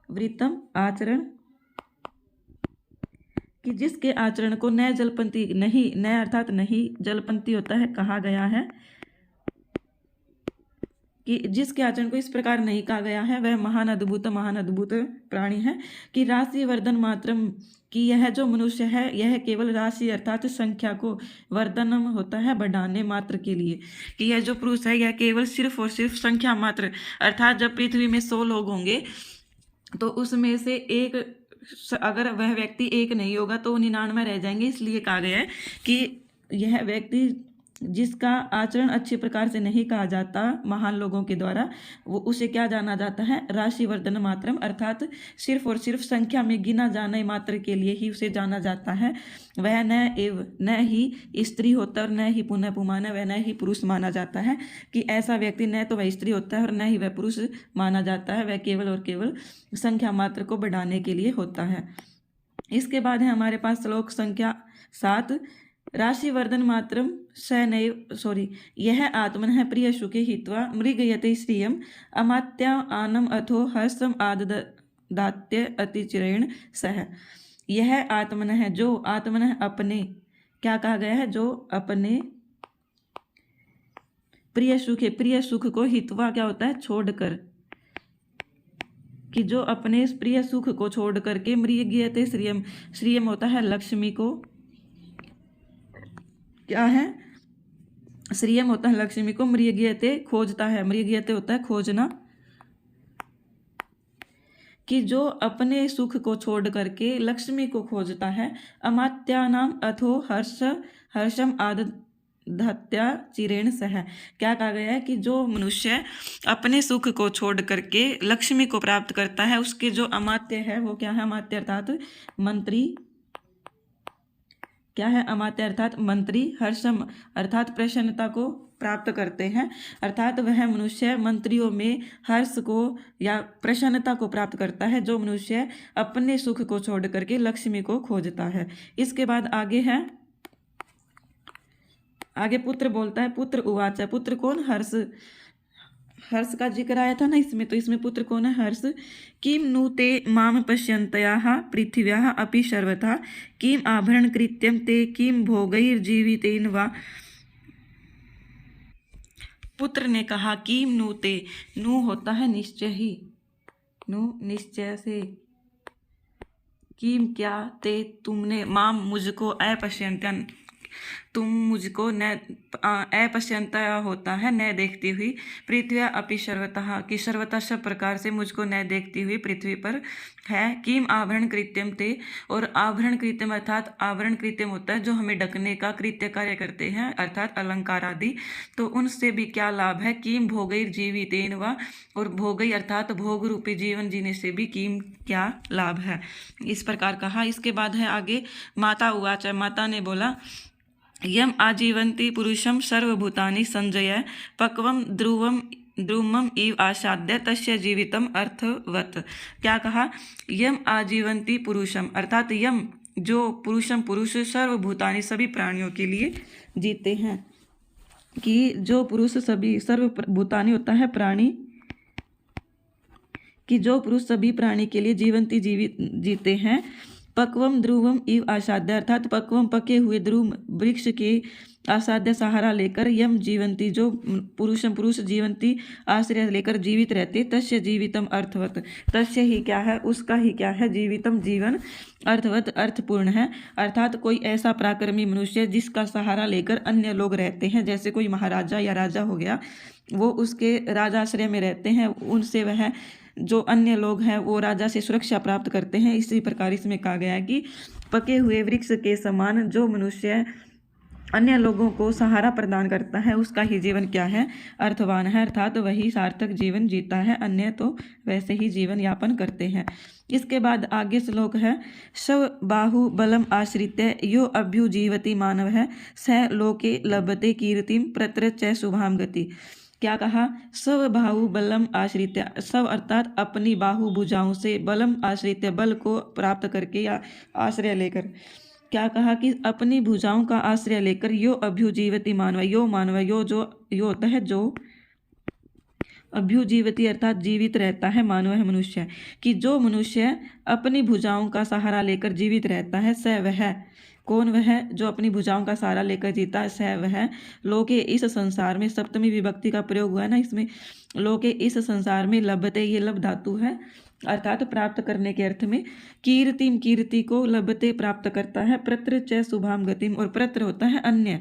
वृत्तम आचरण, कि जिसके आचरण को न जलपंती, नहीं, न अर्थात नहीं, जलपंती होता है कहा गया है, कि जिसके आचरण को इस प्रकार नहीं कहा गया है वह महान अद्भुत प्राणी है। कि राशि वर्धन मात्रम, कि यह जो मनुष्य है यह केवल राशि अर्थात संख्या को, वर्धनम होता है बढ़ाने मात्र के लिए, कि यह जो पुरुष है यह केवल सिर्फ और सिर्फ संख्या मात्र, अर्थात जब पृथ्वी में 100 लोग होंगे तो उसमें से एक, अगर वह व्यक्ति एक नहीं होगा तो 99 रह जाएंगे। इसलिए कहा गया है कि यह व्यक्ति जिसका आचरण अच्छे प्रकार से नहीं कहा जाता महान लोगों के द्वारा, वो उसे क्या जाना जाता है, राशिवर्धन मात्रम, अर्थात सिर्फ और सिर्फ संख्या में गिना जाने मात्र के लिए ही उसे जाना जाता है। वह न ही स्त्री होता और न ही पुनः पुमान, वह न ही पुरुष माना जाता है, कि ऐसा व्यक्ति न तो वह स्त्री होता है और न ही वह पुरुष माना जाता है, वह केवल और केवल संख्या मात्र को बढ़ाने के लिए होता है। इसके बाद है हमारे पास श्लोक संख्या 7। राशिवर्धन मात्रम यह आत्मनः प्रिय सुखे हित्वा मृगयते श्रियम अमात्या आनम अथो हर्षम आददात्य अतिचिरेण सह। यह आत्मनः, जो आत्मनः अपने, क्या कहा गया है, जो अपने प्रिय सुख को, हित्वा क्या होता है, छोड़कर, कि जो अपने प्रिय सुख को छोड़ करके मृगयते श्रियम, श्रियम होता है लक्ष्मी को, क्या है, श्रियम होता है लक्ष्मी को, मृगयते खोजता है, मृगयते होता है खोजना, कि जो अपने सुख को छोड़ करके लक्ष्मी को खोजता है। अमात्यानाम अथो हर्षम आदधत्या चिरेण सह। क्या कहा गया है कि जो मनुष्य अपने सुख को छोड़ करके लक्ष्मी को प्राप्त करता है, उसके जो अमात्य है वो क्या है, अमात्य अर्थात मंत्री, क्या है, अमात्य अर्थात मंत्री, हर्षम अर्थात प्रसन्नता को प्राप्त करते हैं, अर्थात वह मनुष्य मंत्रियों में हर्ष को या प्रसन्नता को प्राप्त करता है, जो मनुष्य अपने सुख को छोड़ करके लक्ष्मी को खोजता है। इसके बाद आगे है, आगे पुत्र बोलता है, पुत्र उवाच, पुत्र कौन, हर्ष का जिक्र आया था ना इसमें, तो इसमें पुत्र कौन है, हर्ष। किम नु ते माम पश्यन्तयाः पृथिव्याः अपि सर्वथा किम आभरण कृत्यम ते किम भोगैर्जीवितेन वा। पुत्र ने कहा, किम नु ते, नु होता है निश्चय ही, नु निश्चय से, किम क्या, ते तुमने, माम मुझको, अपश्यन्त्यन तुम मुझको, न अपश्यंता होता है न देखती हुई, पृथ्वी अपि सर्वतः कि सर्वतः सब प्रकार से मुझको न देखती हुई पृथ्वी पर है। किम आभरण कृत्यम ते, और आभरण कृत्यम अर्थात आभरण कृत्यम होता है जो हमें ढकने का कृत्य कार्य करते हैं, अर्थात अलंकार आदि, तो उनसे भी क्या लाभ है। किम भोगैर जीवितेन वा, और भोगई अर्थात भोग रूपी जीवन जीने से भी किम क्या लाभ है, इस प्रकार कहा। इसके बाद है आगे, माता उवाच, माता ने बोला, यम आजीवंती पुरुषम सर्वभूतानि संजय पक्वम ध्रुवम इव आसाद्य तस्य जीवितम अर्थवत। क्या कहा, यम आजीवंती पुरुषम अर्थात यम, जो पुरुषम पुरुष, सर्वभूतानि सभी प्राणियों के लिए जीते हैं, कि जो पुरुष सभी, सर्वभूतानि होता है प्राणी, कि जो पुरुष सभी प्राणी के लिए जीवंती जीते हैं। पक्वम ध्रुवम इव आसाद्य अर्थात पक्वम पके हुए ध्रुव वृक्ष के आसाद्य सहारा लेकर, यम जीवंती जो पुरुष जीवंती आश्रय लेकर जीवित रहते, तस्य जीवितम अर्थवत, तस्य ही क्या है, उसका ही क्या है, जीवितम जीवन, अर्थवत अर्थपूर्ण है, अर्थात कोई ऐसा पराक्रमी मनुष्य जिसका सहारा लेकर अन्य लोग रहते हैं, जैसे कोई महाराजा या राजा हो गया, वो उसके राजाश्रय में रहते हैं, उनसे वह जो अन्य लोग हैं वो राजा से सुरक्षा प्राप्त करते हैं। इसी प्रकार इसमें कहा गया है कि पके हुए वृक्ष के समान जो मनुष्य अन्य लोगों को सहारा प्रदान करता है, उसका ही जीवन क्या है, अर्थवान है, अर्थात वही सार्थक जीवन जीता है, अन्य तो वैसे ही जीवन यापन करते हैं। इसके बाद आगे श्लोक है, स्व बाहु बलम आश्रित्य यो अभ्युजीवति मानव है स लोके लभते कीर्तिम प्रत्र च शुभाम गति। क्या कहा, स्व बाहु बलम आश्रित्य, स्व अर्थात अपनी बाहु भुजाओं से, बलम आश्रित्य बल को प्राप्त करके या आश्रय लेकर, क्या कहा कि अपनी भुजाओं का आश्रय लेकर, यो अभ्युजीवति मानव, यो मानव, यो होता है जो अभ्युजीवति अर्थात जीवित रहता है, मानव है मनुष्य, कि जो मनुष्य अपनी भुजाओं का सहारा लेकर जीवित रहता है, स वह, कौन वह, जो अपनी भुजाओं का सहारा लेकर जीता है, स वह लोके इस संसार में, सप्तमी विभक्ति का प्रयोग हुआ है ना इसमें, लोके इस संसार में, लभते ये लब धातु है अर्थात प्राप्त करने के अर्थ में, कीर्तिम कीर्ति को, लभते प्राप्त करता है, प्रत्र च शुभाम गतिम, और प्रत्र होता है अन्य,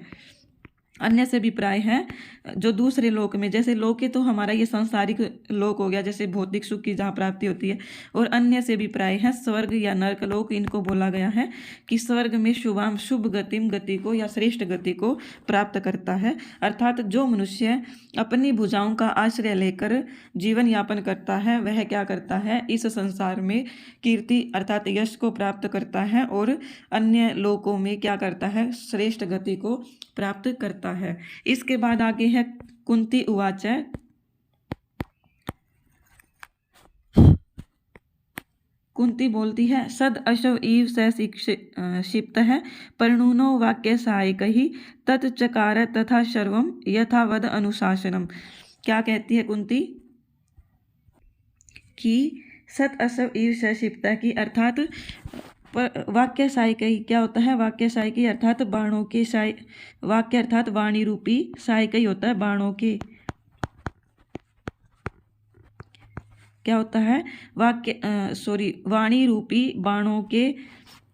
अन्य से भी प्राय है जो दूसरे लोक में, जैसे लोक है तो हमारा ये सांसारिक लोक हो गया, जैसे भौतिक सुख की जहाँ प्राप्ति होती है, और अन्य से भी प्राय है स्वर्ग या नरक लोक। इनको बोला गया है कि स्वर्ग में शुभाम शुभ गतिम गति को या श्रेष्ठ गति को प्राप्त करता है। अर्थात जो मनुष्य अपनी भुजाओं का आश्रय लेकर जीवन यापन करता है वह क्या करता है, इस संसार में कीर्ति अर्थात यश को प्राप्त करता है और अन्य लोकों में क्या करता है, श्रेष्ठ गति को प्राप्त करता है। इसके बाद आगे है कुंती उवाच। कुंती बोलती है सद अशव ईव स क्षिप्त है परणुनो वाक्य सहायक ही तत्चकार तथा सर्वम यथावद अनुशासनम। क्या कहती है कुंती कि सत असव ईव स क्षिप्त की अर्थात वाक्य सायकई क्या होता है, वाक्य सायकई अर्थात बाणों के वाक्य अर्थात वाणी रूपी सायकई होता है बाणों के, क्या होता है वाणी रूपी बाणों के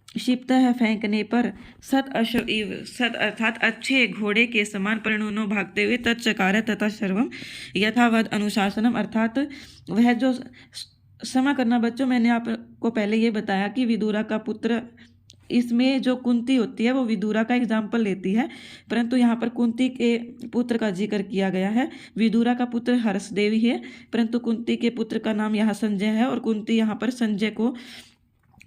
क्षिप्त है फेंकने पर, सत अश्व इव सत अर्थात अच्छे घोड़े के समान परिणुनो भागते हुए तत्चकार तथा सर्वम यथावद अनुशासनम अर्थात वह जो क्षमा करना बच्चों, मैंने आपको पहले ये बताया कि विदुरा का पुत्र, इसमें जो कुंती होती है वो विदुरा का एग्जाम्पल लेती है, परंतु यहाँ पर कुंती के पुत्र का जिक्र किया गया है। विदुरा का पुत्र हर्षदेव ही है, परंतु कुंती के पुत्र का नाम यहाँ संजय है, और कुंती यहाँ पर संजय को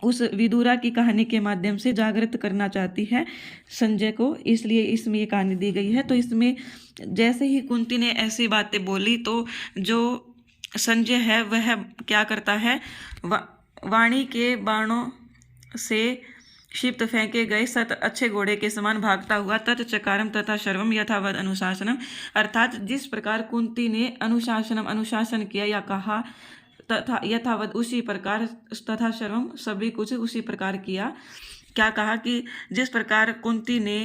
उस विदुरा की कहानी के माध्यम से जागृत करना चाहती है संजय को, इसलिए इसमें ये कहानी दी गई है। तो इसमें जैसे ही कुंती ने ऐसी बातें बोली तो जो संजय है वह क्या करता है, वाणी के बाणों से क्षिप्त फेंके गए सत अच्छे घोड़े के समान भागता हुआ तत्चकारम तथा सर्वम यथावद अनुशासनम अर्थात जिस प्रकार कुंती ने अनुशासन किया या कहा तथा यथावत उसी प्रकार तथा सर्वम सभी कुछ उसी प्रकार किया। क्या कहा कि जिस प्रकार कुंती ने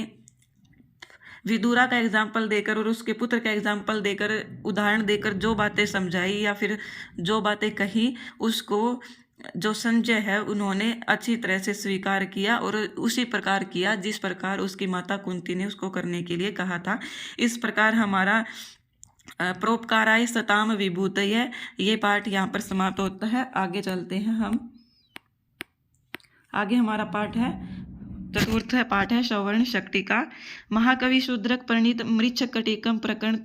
विदुरा का एग्जाम्पल देकर और उसके पुत्र का एग्जाम्पल देकर उदाहरण देकर जो बातें समझाई या फिर जो बातें कही, उसको जो संजय है उन्होंने अच्छी तरह से स्वीकार किया और उसी प्रकार किया जिस प्रकार उसकी माता कुंती ने उसको करने के लिए कहा था। इस प्रकार हमारा परोपकाराय सताम विभूतये ये पाठ यहाँ पर समाप्त होता है। आगे चलते हैं हम, आगे हमारा पाठ है चतुर्थ पाठ है सौवर्ण शक्ति का। महाकवि शूद्रक परिणीत मृच्छ कटिकम प्रकरण,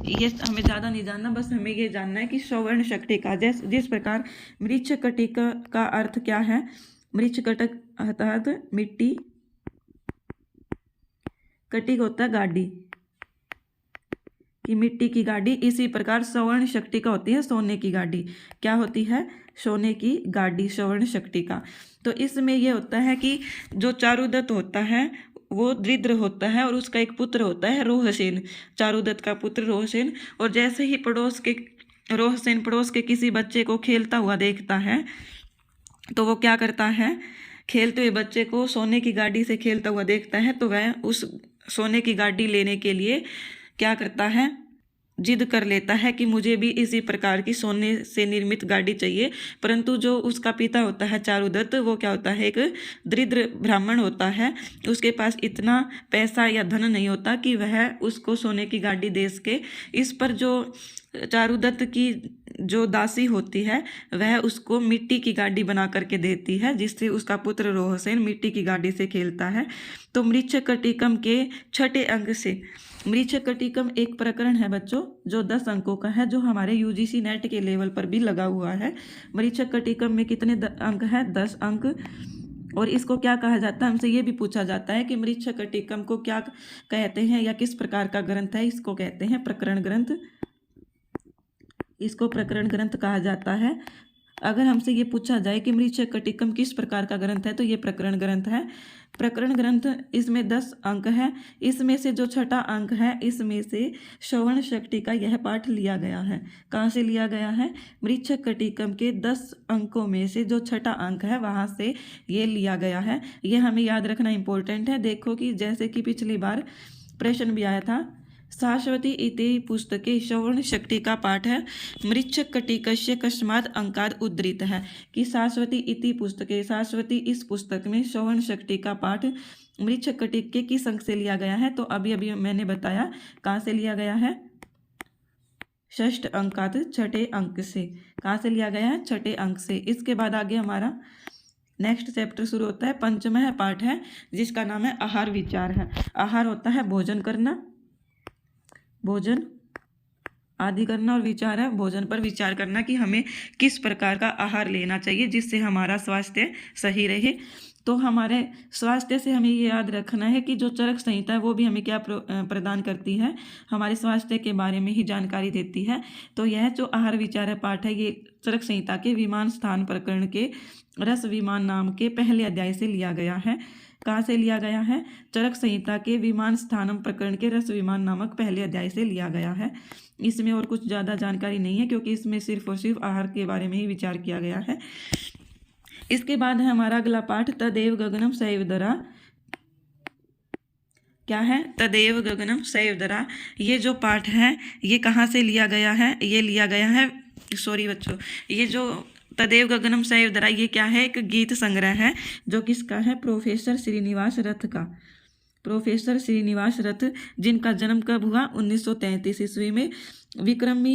ये हमें ज़्यादा नहीं जानना, बस हमें ये जानना है कि सौवर्ण शक्ति का जिस प्रकार मृच्छ कटिक का अर्थ क्या है, मृच्छ कटक अर्थात मिट्टी, कटिक होता है गाड़ी कि मिट्टी की गाड़ी, इसी प्रकार सौवर्ण शक्ति का होती है सोने की गाड़ी। क्या होती है, सोने की गाड़ी सौवर्ण शक्ति का। तो इसमें यह होता है कि जो चारुदत्त होता है वो दरिद्र होता है और उसका एक पुत्र होता है रोहसेन, चारुदत्त का पुत्र रोहसेन। और जैसे ही रोहसेन पड़ोस के किसी बच्चे को खेलता हुआ देखता है तो वो क्या करता है, खेलते हुए बच्चे को सोने की गाड़ी से खेलता हुआ देखता है तो वह उस सोने की गाड़ी लेने के लिए क्या करता है, जिद कर लेता है कि मुझे भी इसी प्रकार की सोने से निर्मित गाड़ी चाहिए। परंतु जो उसका पिता होता है चारुदत्त, वो क्या होता है, एक दरिद्र ब्राह्मण होता है, उसके पास इतना पैसा या धन नहीं होता कि वह उसको सोने की गाड़ी दे सके। इस पर जो चारुदत्त की जो दासी होती है वह उसको मिट्टी की गाड़ी बना करके देती है, जिससे उसका पुत्र रोहसेन मिट्टी की गाड़ी से खेलता है। तो मृच्छ कटिकम के छठे अंक से, मृच्छ कटिकम एक प्रकरण है बच्चों जो 10 अंकों का है, जो हमारे यूजीसी नेट के लेवल पर भी लगा हुआ है। मृच्छ कटिकम में कितने अंक हैं, 10 अंक। और इसको क्या कहा जाता है, हमसे ये भी पूछा जाता है कि मृच्छ कटिकम को क्या कहते हैं या किस प्रकार का ग्रंथ है। इसको कहते हैं प्रकरण ग्रंथ, इसको प्रकरण ग्रंथ कहा जाता है। अगर हमसे ये पूछा जाए कि मृच्छ कटिकम किस प्रकार का ग्रंथ है तो ये प्रकरण ग्रंथ है। प्रकरण ग्रंथ, इसमें 10 अंक है, इसमें से जो छठा अंक है इसमें से श्रवण शक्ति का यह पाठ लिया गया है। कहाँ से लिया गया है, मृच्छ कटिकम के 10 अंकों में से जो छठा अंक है वहाँ से ये लिया गया है। ये हमें याद रखना इम्पोर्टेंट है। देखो कि जैसे कि पिछली बार प्रश्न भी आया था, शाश्वती इति पुस्तके श्रवण शक्ति का पाठ है मृच्छक कटिकस्य कस्मात् अंकाद उद्धृत है कि शाश्वती इति पुस्तके, शाश्वती इस पुस्तक में श्रवण शक्ति का पाठ मृच्छक कटिक के किस अंक से लिया गया है। तो अभी अभी मैंने बताया कहाँ से लिया गया है, षष्ठ अंकात, छठे अंक से। कहाँ से लिया गया है, छठे अंक से। इसके बाद आगे हमारा नेक्स्ट चैप्टर शुरू होता है, पंचमः पाठ है जिसका नाम है आहार विचार है। आहार होता है भोजन करना, भोजन आदि करना, और विचार है भोजन पर विचार करना कि हमें किस प्रकार का आहार लेना चाहिए जिससे हमारा स्वास्थ्य सही रहे। तो हमारे स्वास्थ्य से हमें ये याद रखना है कि जो चरक संहिता है वो भी हमें क्या प्रदान करती है, हमारे स्वास्थ्य के बारे में ही जानकारी देती है। तो यह जो आहार विचार है पाठ है, ये चरक संहिता के विमान स्थान प्रकरण के रस विमान नाम के पहले अध्याय से लिया गया है। कहाँ से लिया गया है, चरक संहिता के विमान स्थानम प्रकरण के रस विमान नामक पहले अध्याय से लिया गया है। इसमें और कुछ ज़्यादा जानकारी नहीं है क्योंकि इसमें सिर्फ और सिर्फ आहार के बारे में ही विचार किया गया है। इसके बाद है हमारा अगला पाठ तदेव गगनम सैवधरा। क्या है, तदेव गगनम सैवधरा। ये जो पाठ है ये कहाँ से लिया गया है, ये लिया गया है, सॉरी बच्चों, ये जो तदेव गगनम सैवधरा ये क्या है, एक गीत संग्रह है जो किसका है, प्रोफेसर श्रीनिवास रथ का। प्रोफेसर श्रीनिवास रथ जिनका जन्म कब हुआ, 1933 ईस्वी में विक्रम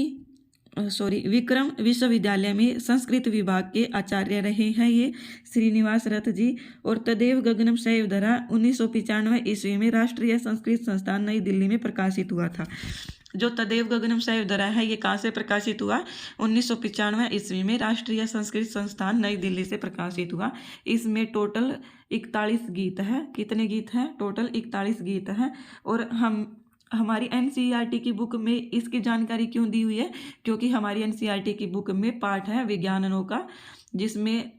विश्वविद्यालय में संस्कृत विभाग के आचार्य रहे हैं ये श्रीनिवास रथ जी। और तदेव गगनम सैवधरा 1995 ईस्वी में राष्ट्रीय संस्कृत संस्थान नई दिल्ली में प्रकाशित हुआ था। जो तदेव गगनम सैवधरा है ये कहाँ से प्रकाशित हुआ, 1995 ईस्वी में राष्ट्रीय संस्कृत संस्थान नई दिल्ली से प्रकाशित हुआ। इसमें टोटल 41 गीत है। कितने गीत हैं, टोटल 41 गीत हैं। और हमारी एनसीईआरटी की बुक में इसकी जानकारी क्यों दी हुई है, क्योंकि हमारी एनसीईआरटी की बुक में पाठ है विज्ञान नौका, जिसमें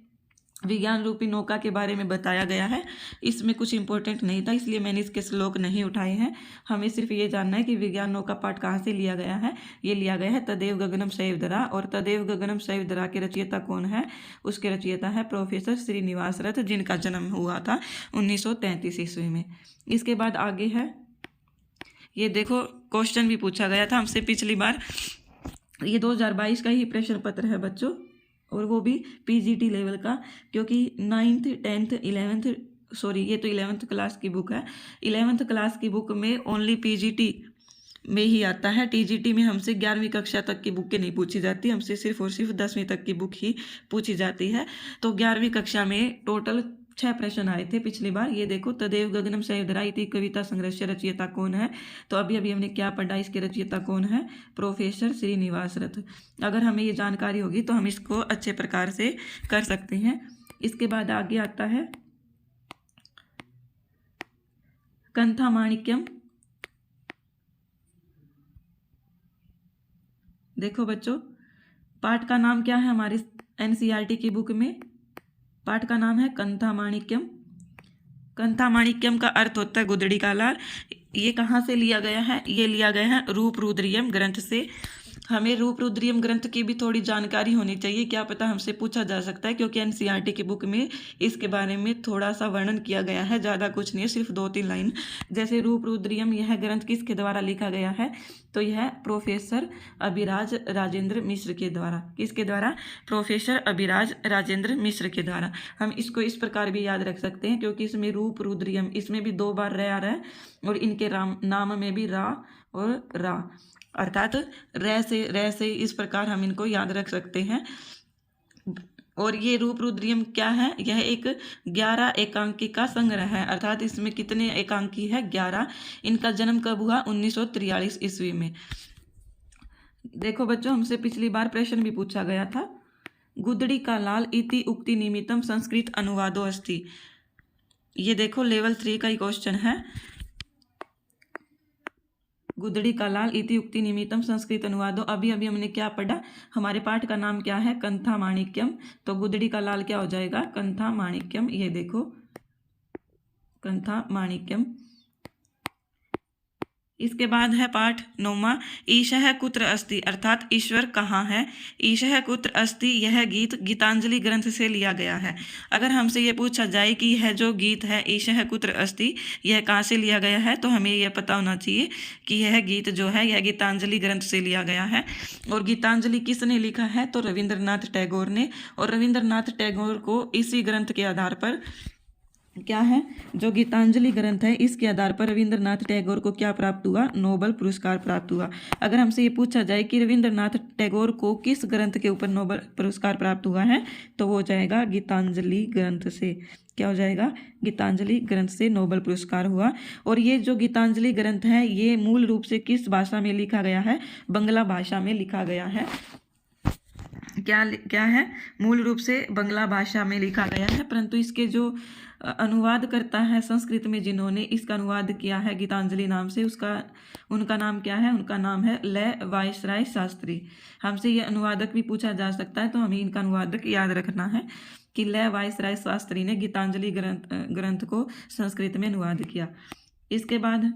विज्ञान रूपी नौका के बारे में बताया गया है। इसमें कुछ इंपॉर्टेंट नहीं था इसलिए मैंने इसके श्लोक नहीं उठाए हैं। हमें सिर्फ ये जानना है कि विज्ञान नौका पाठ कहाँ से लिया गया है। ये लिया गया है तदेव गगनम सैवधरा। और तदेव गगनम सैवधरा के रचयिता कौन है, उसके रचयिता है प्रोफेसर श्रीनिवास रथ जिनका जन्म हुआ था 1933 ईस्वी में। इसके बाद आगे है, ये देखो क्वेश्चन भी पूछा गया था हमसे पिछली बार, ये 2022 का ही प्रश्न पत्र है बच्चों, और वो भी पीजीटी लेवल का, क्योंकि 9th 10th 11th ये तो 11th क्लास की बुक है। 11th क्लास की बुक में ओनली पीजीटी में ही आता है। टीजीटी में हमसे 11वीं कक्षा तक की बुकें नहीं पूछी जाती, हमसे सिर्फ और सिर्फ 10वीं तक की बुक ही पूछी जाती है। तो 11वीं कक्षा में टोटल 6 प्रश्न आए थे पिछली बार। ये देखो तदेव गगनम सैवधरा इति कविता संग्रह रचयिता कौन है, तो अभी अभी हमने क्या पढ़ा, इसके रचयिता कौन है, प्रोफेसर श्रीनिवास रथ। अगर हमें ये जानकारी होगी तो हम इसको अच्छे प्रकार से कर सकते हैं। इसके बाद आगे आता है कंथा माणिक्यम। देखो बच्चों पाठ का नाम क्या है, हमारे एनसीईआरटी की बुक में पाठ का नाम है कंथा माणिक्यम। कंथा माणिक्यम का अर्थ होता है गुदड़ी का लाल। ये कहाँ से लिया गया है, ये लिया गया है रूपरुद्रियम ग्रंथ से। हमें रूपरुद्रियम ग्रंथ की भी थोड़ी जानकारी होनी चाहिए, क्या पता हमसे पूछा जा सकता है, क्योंकि एनसीईआरटी की बुक में इसके बारे में थोड़ा सा वर्णन किया गया है, ज़्यादा कुछ नहीं है, सिर्फ 2-3 लाइन। जैसे रूपरुद्रियम यह ग्रंथ किसके द्वारा लिखा गया है, तो यह प्रोफेसर अभिराज राजेंद्र मिश्र के द्वारा। किसके द्वारा, प्रोफेसर अभिराज राजेंद्र मिश्र के द्वारा। हम इसको इस प्रकार भी याद रख सकते हैं क्योंकि इसमें रूपरुद्रियम, इसमें भी 2 बार रे आ रहा है और इनके नाम में भी रा और रा, अर्थात रे से इस प्रकार हम इनको याद रख सकते हैं। और ये रूपरुद्रियम क्या है, यह एक 11 एकांकी का संग्रह है, अर्थात इसमें कितने एकांकी है, 11। इनका जन्म कब हुआ, 1943 ईस्वी में। देखो बच्चों हमसे पिछली बार प्रश्न भी पूछा गया था, गुदड़ी का लाल इति उक्ति निमित्तम संस्कृत अनुवादो अस्ति। ये देखो लेवल 3 का ही क्वेश्चन है, गुदड़ी का लाल इति उक्ति निमित्तम संस्कृत अनुवादो। अभी अभी हमने क्या पढ़ा, हमारे पाठ का नाम क्या है, कंथा माणिक्यम। तो गुदड़ी का लाल क्या हो जाएगा, कंथा माणिक्यम। ये देखो कंथा माणिक्यम, इसके बाद है पाठ 9वां, ईशः कुत्र अस्ति, अर्थात ईश्वर कहाँ है। ईशः कुत्र अस्ति, यह गीत गीतांजलि ग्रंथ से लिया गया है। अगर हमसे ये पूछा जाए कि यह जो गीत है ईशः कुत्र अस्ति, यह कहाँ से लिया गया है, तो हमें यह पता होना चाहिए कि यह गीत जो है यह गीतांजलि ग्रंथ से लिया गया है। और गीतांजलि किसने लिखा है, तो रविंद्रनाथ टैगोर ने। और रविंद्रनाथ टैगोर को इसी ग्रंथ के आधार पर क्या है, जो गीतांजलि ग्रंथ है इसके आधार पर रविंद्रनाथ टैगोर को क्या प्राप्त हुआ, नोबेल पुरस्कार प्राप्त हुआ। अगर हमसे ये पूछा जाए कि रविंद्रनाथ टैगोर को किस ग्रंथ के ऊपर नोबेल पुरस्कार प्राप्त हुआ है, तो वो हो जाएगा गीतांजलि ग्रंथ से। क्या हो जाएगा, गीतांजलि ग्रंथ से नोबेल पुरस्कार हुआ। और ये जो गीतांजलि ग्रंथ है ये मूल रूप से किस भाषा में लिखा गया है, बंगला भाषा में लिखा गया है। क्या है, मूल रूप से बंगला भाषा में लिखा गया है, परंतु इसके जो अनुवाद करता है संस्कृत में, जिन्होंने इसका अनुवाद किया है गीतांजलि नाम से, उनका नाम क्या है, उनका नाम है ले वाइसराय शास्त्री। हमसे ये अनुवादक भी पूछा जा सकता है, तो हमें इनका अनुवादक याद रखना है कि ले वाइसराय शास्त्री ने गीतांजलि ग्रंथ को संस्कृत में अनुवाद किया। इसके बाद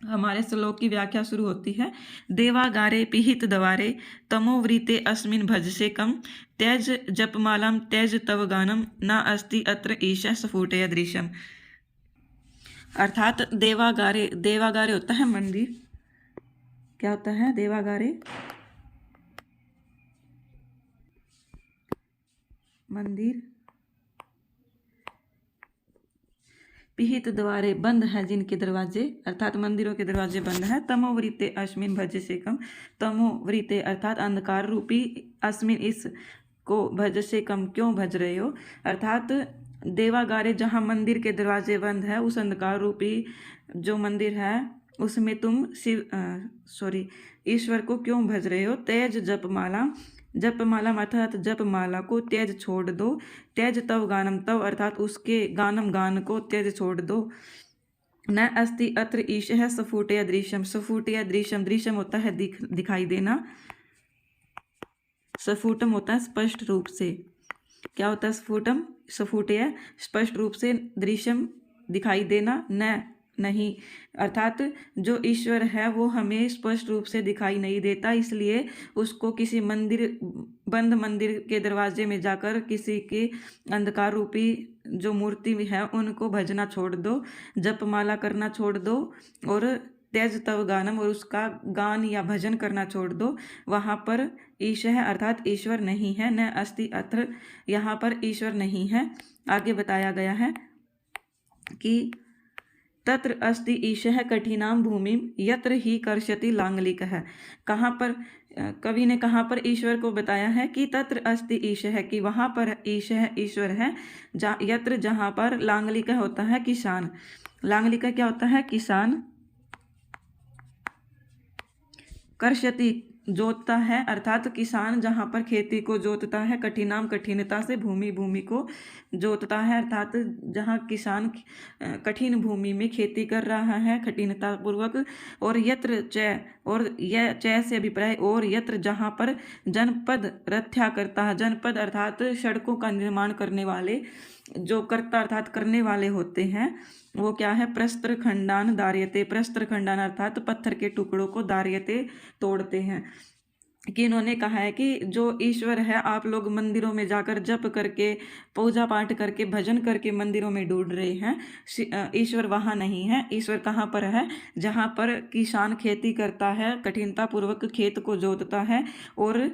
हमारे श्लोक की व्याख्या शुरू होती है। देवागारे पिहित दवारे तमोवृते अस्मिन् भजसे कम त्यज जपमालाम त्यज तव गानम न अस्ति अत्र ईशः स्फुटय दृश्यम। अर्थात देवागारे, देवागारे होता है मंदिर। क्या होता है देवागारे, मंदिर। पिहित द्वारे, बंद है जिनके दरवाजे, अर्थात मंदिरों के दरवाजे बंद है। तमोवृते अस्मिन भज से कम, तमोवृते अर्थात अंधकार रूपी, अस्मिन इस को भज से कम क्यों भज रहे हो, अर्थात देवागारे जहाँ मंदिर के दरवाजे बंद है उस अंधकार रूपी जो मंदिर है उसमें तुम ईश्वर को क्यों भज रहे हो। तेज जपमाला, जपमाला अर्थात जपमाला को त्यज छोड़ दो। त्यज तव गानम, तव अर्थात उसके गानम गान को त्यज छोड़ दो। न अस्ति अत्र ईशः स्फुटय दृश्यम, स्फुटय दृश्यम, दृश्यम होता है दिखाई देना, स्फुटम होता है स्पष्ट रूप से। क्या होता है स्फुटम, स्फुटय स्पष्ट रूप से, दृश्यम दिखाई देना, न नहीं, अर्थात जो ईश्वर है वो हमें स्पष्ट रूप से दिखाई नहीं देता, इसलिए उसको किसी मंदिर, बंद मंदिर के दरवाजे में जाकर किसी के अंधकार रूपी जो मूर्ति है उनको भजना छोड़ दो, जपमाला करना छोड़ दो, और त्यज तव गानम, और उसका गान या भजन करना छोड़ दो। वहाँ पर ईशः अर्थात ईश्वर नहीं है, न अस्ति अत्र, यहाँ पर ईश्वर नहीं है। आगे बताया गया है कि तत्र अस्ति ईशः कठिनाम भूमिम यत्र ही कर्षति लांगलिकः। कहाँ पर कवि ने कहाँ पर ईश्वर को बताया है कि तत्र अस्ति ईशः, कि वहाँ पर ईशः ईश्वर है, यत्र जहाँ पर लांगलिकः होता है किसान। लांगलिकः क्या होता है, किसान। कर्षति जोतता है, अर्थात किसान जहाँ पर खेती को जोतता है, कठिनाम कठिनता से, भूमि भूमि को जोतता है, अर्थात जहाँ किसान कठिन भूमि में खेती कर रहा है कठिनता पूर्वक। और यत्र च, और यह च से अभिप्राय, और यत्र जहाँ पर जनपद रथ्या करता है, जनपद अर्थात सड़कों का निर्माण करने वाले, जो करता अर्थात करने वाले होते हैं वो क्या है, प्रस्त्र खंडान दार्यते, प्रस्त्र खंडान अर्थात पत्थर के टुकड़ों को दार्यते तोड़ते हैं। कि इन्होंने कहा है कि जो ईश्वर है आप लोग मंदिरों में जाकर जप करके, पूजा पाठ करके, भजन करके मंदिरों में ढूंढ रहे हैं, ईश्वर वहाँ नहीं है। ईश्वर कहाँ पर है, जहाँ पर किसान खेती करता है, कठिनता पूर्वक खेत को जोतता है, और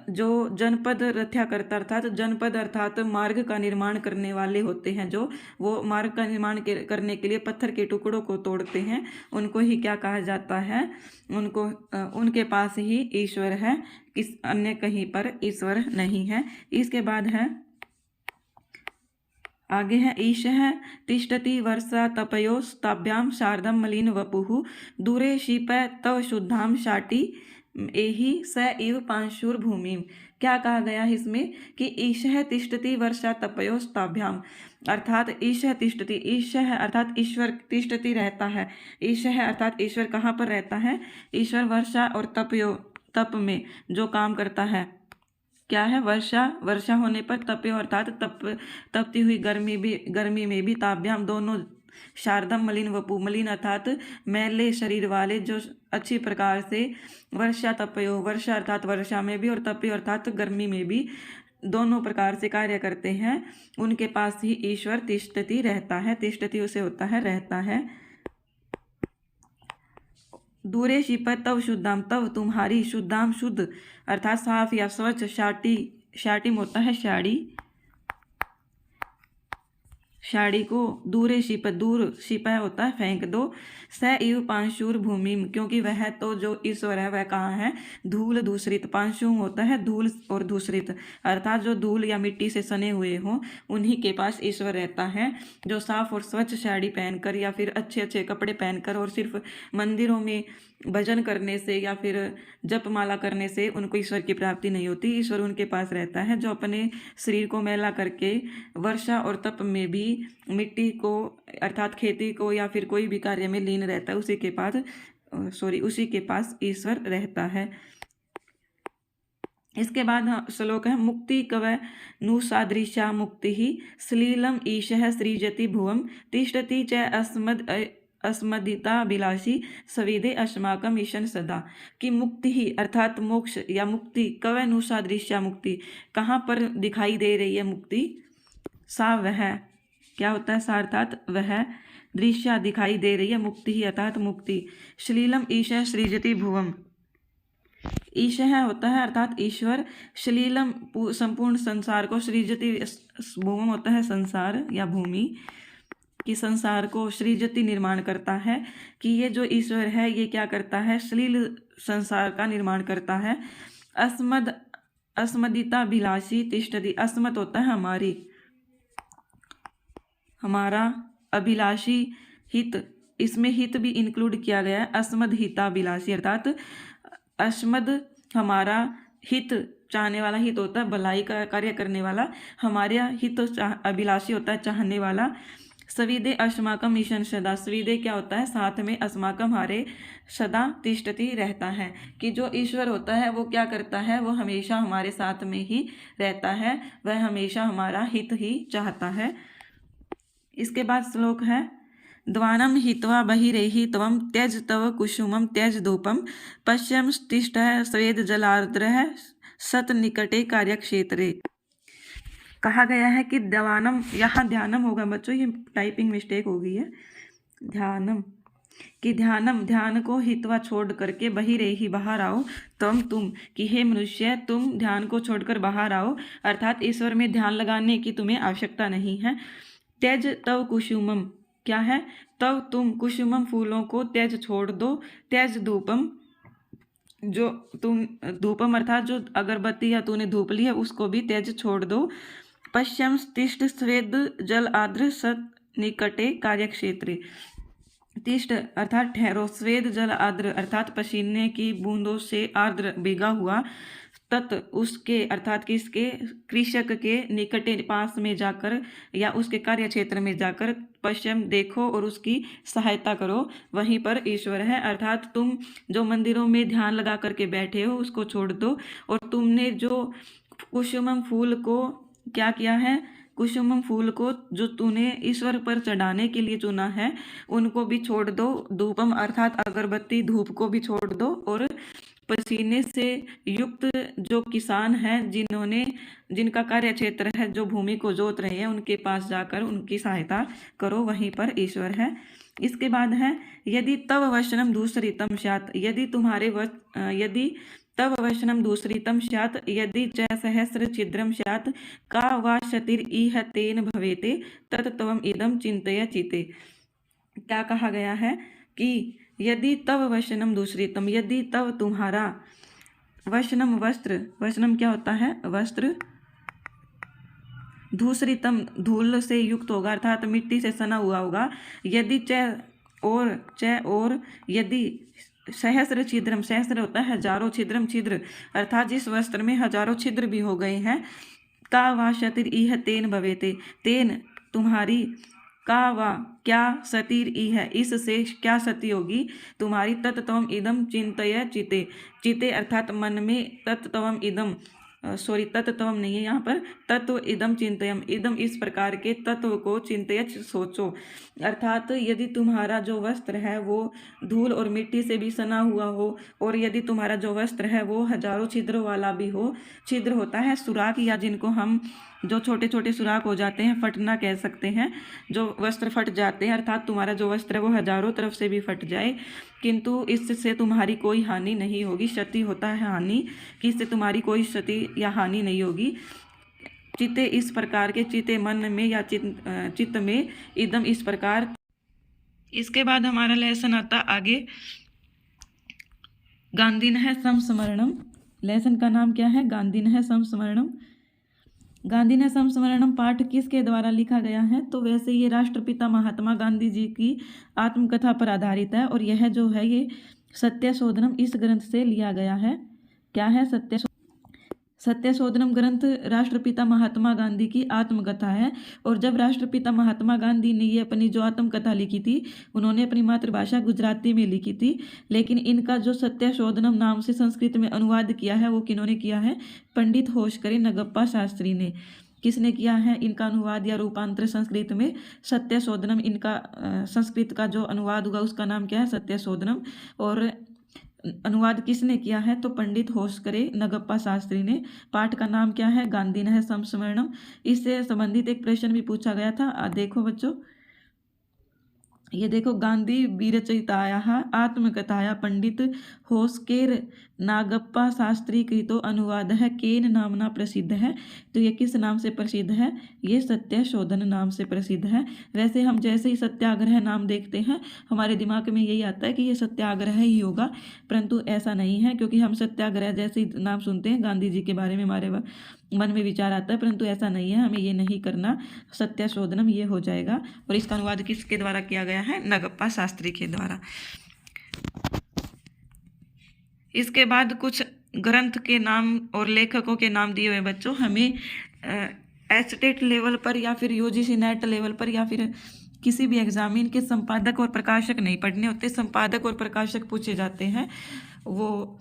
जो जनपद रथ्या करता अर्थात जनपद अर्थात मार्ग का निर्माण करने वाले होते हैं, जो वो मार्ग का निर्माण करने के लिए पत्थर के टुकड़ों को तोड़ते हैं, उनको ही क्या कहा जाता है, उनको उनके पास ही ईश्वर है, किस अन्य कहीं पर ईश्वर नहीं है। इसके बाद है आगे है ईशः तिष्ठति वर्षा तपयोस्ताभ्याम शार्दम मलिन वपुः दूरे शीप तव शुद्धाम शाटी एहि स इव पांशुर भूमि। क्या कहा गया है इसमें कि ईशः तिष्ठति वर्षा तपयोस्ताभ्याम, अर्थात ईशः तिष्ठति, ईशः अर्थात ईश्वर तिष्ठति रहता है, ईशः अर्थात ईश्वर कहाँ पर रहता है, ईश्वर वर्षा और तपयो, तप में जो काम करता है, क्या है वर्षा, वर्षा होने पर, तपयो अर्थात तपती हुई गर्मी में भी, ताभ्याम दोनों शारदम मलिन वपु, मलिन अर्थात मैले शरीर वाले जो अच्छी प्रकार से वर्षा तपयो, वर्षा अर्थात वर्षा में भी और तपयो अर्थात गर्मी में भी दोनों प्रकार से कार्य करते हैं, उनके पास ही ईश्वर तिष्ठति रहता है। तिष्ठति उसे होता है रहता है। दूरे शिपत तव शुद्धाम, तव तुम्हारी, शुद्धाम शुद्ध अर्थात साफ या स्वच्छ, शाटी शाटिम होता है साड़ी, साड़ी को दूरे शिप, दूर शिप होता है फेंक दो। स इव पांशुर भूमिम, क्योंकि वह तो जो ईश्वर है वह कहाँ है, धूल धूसरित, पांशु होता है धूल और धूसरित अर्थात जो धूल या मिट्टी से सने हुए हों उन्हीं के पास ईश्वर रहता है। जो साफ और स्वच्छ साड़ी पहनकर या फिर अच्छे अच्छे कपड़े पहनकर और सिर्फ मंदिरों में भजन करने से या फिर जप माला करने से उनको ईश्वर की प्राप्ति नहीं होती। ईश्वर उनके पास रहता है जो अपने शरीर को मैला करके वर्षा और तप में भी मिट्टी को अर्थात खेती को या फिर कोई भी कार्य में लीन रहता है, उसी के पास ईश्वर रहता है। इसके बाद श्लोक है मुक्ति कवय नु सादृशा मुक्ति ही श्लीलम ईशः सृजति भुवम तिष्ठति च अस्मदिताभिलाषी सविदे अस्माकम ईशन सदा। कि मुक्ति ही अर्थात मोक्ष या मुक्ति कवय नु सादृशा मुक्ति, कहाँ पर दिखाई दे रही है मुक्ति, सा वह, क्या होता है सा अर्थात वह, दृश्य दिखाई दे रही है, मुक्ति ही अर्थात मुक्ति। श्लीलम ईशः सृजति भुवम, ईशः होता है अर्थात ईश्वर, श्लीलम संपूर्ण संसार को, सृजति भुवम होता है संसार या भूमि, कि संसार को सृजति निर्माण करता है, कि ये जो ईश्वर है ये क्या करता है, श्लील संसार का निर्माण करता है। अस्मदिताभिलाषी तिष्ठति, अस्मत् होता है हमारी, हमारा, अभिलाषी हित, इसमें हित भी इंक्लूड किया गया है, अस्मद हिताभिलाषी अर्थात अस्मद हमारा, हित चाहने वाला, हित होता है भलाई का कार्य करने वाला, हमारे हित अभिलाषी होता है चाहने वाला। सविदे अस्माकम ईशन सदा, सविदे क्या होता है साथ में, अस्माकम हमारे, सदा तिष्ठति रहता है, कि जो ईश्वर होता है वो क्या करता है, वो हमेशा हमारे साथ में ही रहता है, वह हमेशा हमारा हित ही चाहता है। इसके बाद श्लोक है द्वानम हित्वा बहिरेहि त्वं त्यज तव कुसुमं त्यज धूपम पश्यम तिष्ठ स्वेद जलार्द्रः सत निकटे कार्यक्षेत्रे। कहा गया है कि दवानम, यहाँ ध्यानम होगा बच्चों, ये टाइपिंग मिस्टेक हो गई है, ध्यानम, कि ध्यानम ध्यान को हित्वा छोड़ करके बहिरेहि बाहर आओ, तुम कि हे मनुष्य तुम ध्यान को छोड़कर बाहर आओ, अर्थात ईश्वर में ध्यान लगाने की तुम्हें आवश्यकता नहीं है। त्यज तव कुसुमम, क्या है, तव तुम, कुसुमम फूलों को, त्यज छोड़ दो, त्यज धूपम जो तुम, धूपम अर्थात जो अगरबत्ती या तूने धूप ली है उसको भी त्यज छोड़ दो। पश्यम तिष्ठ स्वेद जल आर्द्र सत निकटे कार्यक्षेत्रे, तिष्ठ अर्थात ठहरो, स्वेद जल आर्द्र अर्थात पसीने की बूंदों से आर्द्र भीगा हुआ, तत् उसके अर्थात किसके, कृषक के, निकटे पास में जाकर या उसके कार्य क्षेत्र में जाकर, पश्चिम देखो और उसकी सहायता करो, वहीं पर ईश्वर है। अर्थात तुम जो मंदिरों में ध्यान लगा करके बैठे हो उसको छोड़ दो, और तुमने जो कुसुमम फूल को क्या किया है, कुसुमम फूल को जो तूने ईश्वर पर चढ़ाने के लिए चुना है उनको भी छोड़ दो, धूपम अर्थात अगरबत्ती धूप को भी छोड़ दो, और पसीने से युक्त जो किसान हैं जिनका कार्य क्षेत्र है, जो भूमि को जोत रहे हैं, उनके पास जाकर उनकी सहायता करो, वहीं पर ईश्वर है। इसके बाद है यदि तव वचनम दूसरितम स्यात्, यदि तव वचनम दूसरितम स्यात् यदि च सहस्र छिद्रम स्यात् का वा शतिरिह तेन भवेते तत् त्वम इदम चिंतय चिते। क्या कहा गया है कि यदि तव वचनम दूसरितम, यदि तव तुम्हारा, वचनम वस्त्र, वचनम क्या होता है वस्त्र, दूसरितम धूल से युक्त होगा अर्थात मिट्टी से सना हुआ होगा, यदि च और यदि सहस्र छिद्रम, सहस्र होता है हजारों, छिद्रम छिद्र अर्थात जिस वस्त्र में हजारों छिद्र भी हो गए हैं, का वा शतिर इह तेन भवेते, तेन तुम्हारी, का वा क्या, सतिर इह इससे क्या सती होगी तुम्हारी, तत्त्वम इदम चिंतय चिते, चिते अर्थात मन में, तत्त्वम इदम सॉरी तत्त्वम नहीं है यहाँ पर, तत्व इदम चिंतयम, इदम इस प्रकार के तत्व को चिंतयच सोचो। अर्थात यदि तुम्हारा जो वस्त्र है वो धूल और मिट्टी से भी सना हुआ हो, और यदि तुम्हारा जो वस्त्र है वो हजारों छिद्रों वाला भी हो, छिद्र होता है सुराख, या जिनको हम जो छोटे छोटे सुराख हो जाते हैं, फटना कह सकते हैं, जो वस्त्र फट जाते हैं, अर्थात तुम्हारा जो वस्त्र है वो हजारों तरफ से भी फट जाए, किंतु इससे तुम्हारी कोई हानि नहीं होगी। क्षति होता है हानि, कि इससे तुम्हारी कोई क्षति या हानि नहीं होगी। चित्ते इस प्रकार के, चित्ते मन में या चित्त में, एकदम इस प्रकार। इसके बाद हमारा लेसन आता आगे, गांधीनः संस्मरणम। लेसन का नाम क्या है? गांधीनः संस्मरणम। गांधीनः संस्मरणम पाठ किसके द्वारा लिखा गया है? तो वैसे ये राष्ट्रपिता महात्मा गांधी जी की आत्मकथा पर आधारित है, और यह जो है ये सत्यशोधनम इस ग्रंथ से लिया गया है। क्या है? सत्यशोधनम ग्रंथ राष्ट्रपिता महात्मा गांधी की आत्मकथा है। और जब राष्ट्रपिता महात्मा गांधी ने ये अपनी जो आत्मकथा लिखी थी, उन्होंने अपनी मातृभाषा गुजराती में लिखी थी, लेकिन इनका जो सत्यशोधनम नाम से संस्कृत में अनुवाद किया है वो किन्होंने किया है? पंडित होशकरे नगप्पा शास्त्री ने। किसने किया है इनका अनुवाद या रूपांतर संस्कृत में? सत्यशोधनम। इनका संस्कृत का जो अनुवाद होगा उसका नाम क्या है? सत्यशोधनम। और अनुवाद किसने किया है? तो पंडित होशकरे नगप्पा शास्त्री ने। पाठ का नाम क्या है? गांधीनः संस्मरणम। इससे संबंधित एक प्रश्न भी पूछा गया था। देखो बच्चों, ये देखो, गांधी विरचितायाः आत्मकथाया पंडित होशकेर नागप्पा शास्त्री कृतो अनुवादः केन नामना प्रसिद्ध है। तो ये किस नाम से प्रसिद्ध है? ये सत्यशोधन नाम से प्रसिद्ध है। वैसे हम जैसे ही सत्याग्रह नाम देखते हैं हमारे दिमाग में यही आता है कि ये सत्याग्रह ही होगा, परंतु ऐसा नहीं है, क्योंकि हम सत्याग्रह जैसे ही नाम सुनते हैं गांधी जी के बारे में हमारे मन में विचार आता है, परंतु ऐसा नहीं है, हमें ये नहीं करना। सत्यशोधनम ये हो जाएगा। और इसका अनुवाद किसके द्वारा किया गया है? नगप्पा शास्त्री के द्वारा। इसके बाद कुछ ग्रंथ के नाम और लेखकों के नाम दिए हुए बच्चों। हमें एस्टेट लेवल पर या फिर यूजीसी नेट लेवल पर या फिर किसी भी एग्जामिन के संपादक और प्रकाशक नहीं पढ़ने होते। संपादक और प्रकाशक पूछे जाते हैं वो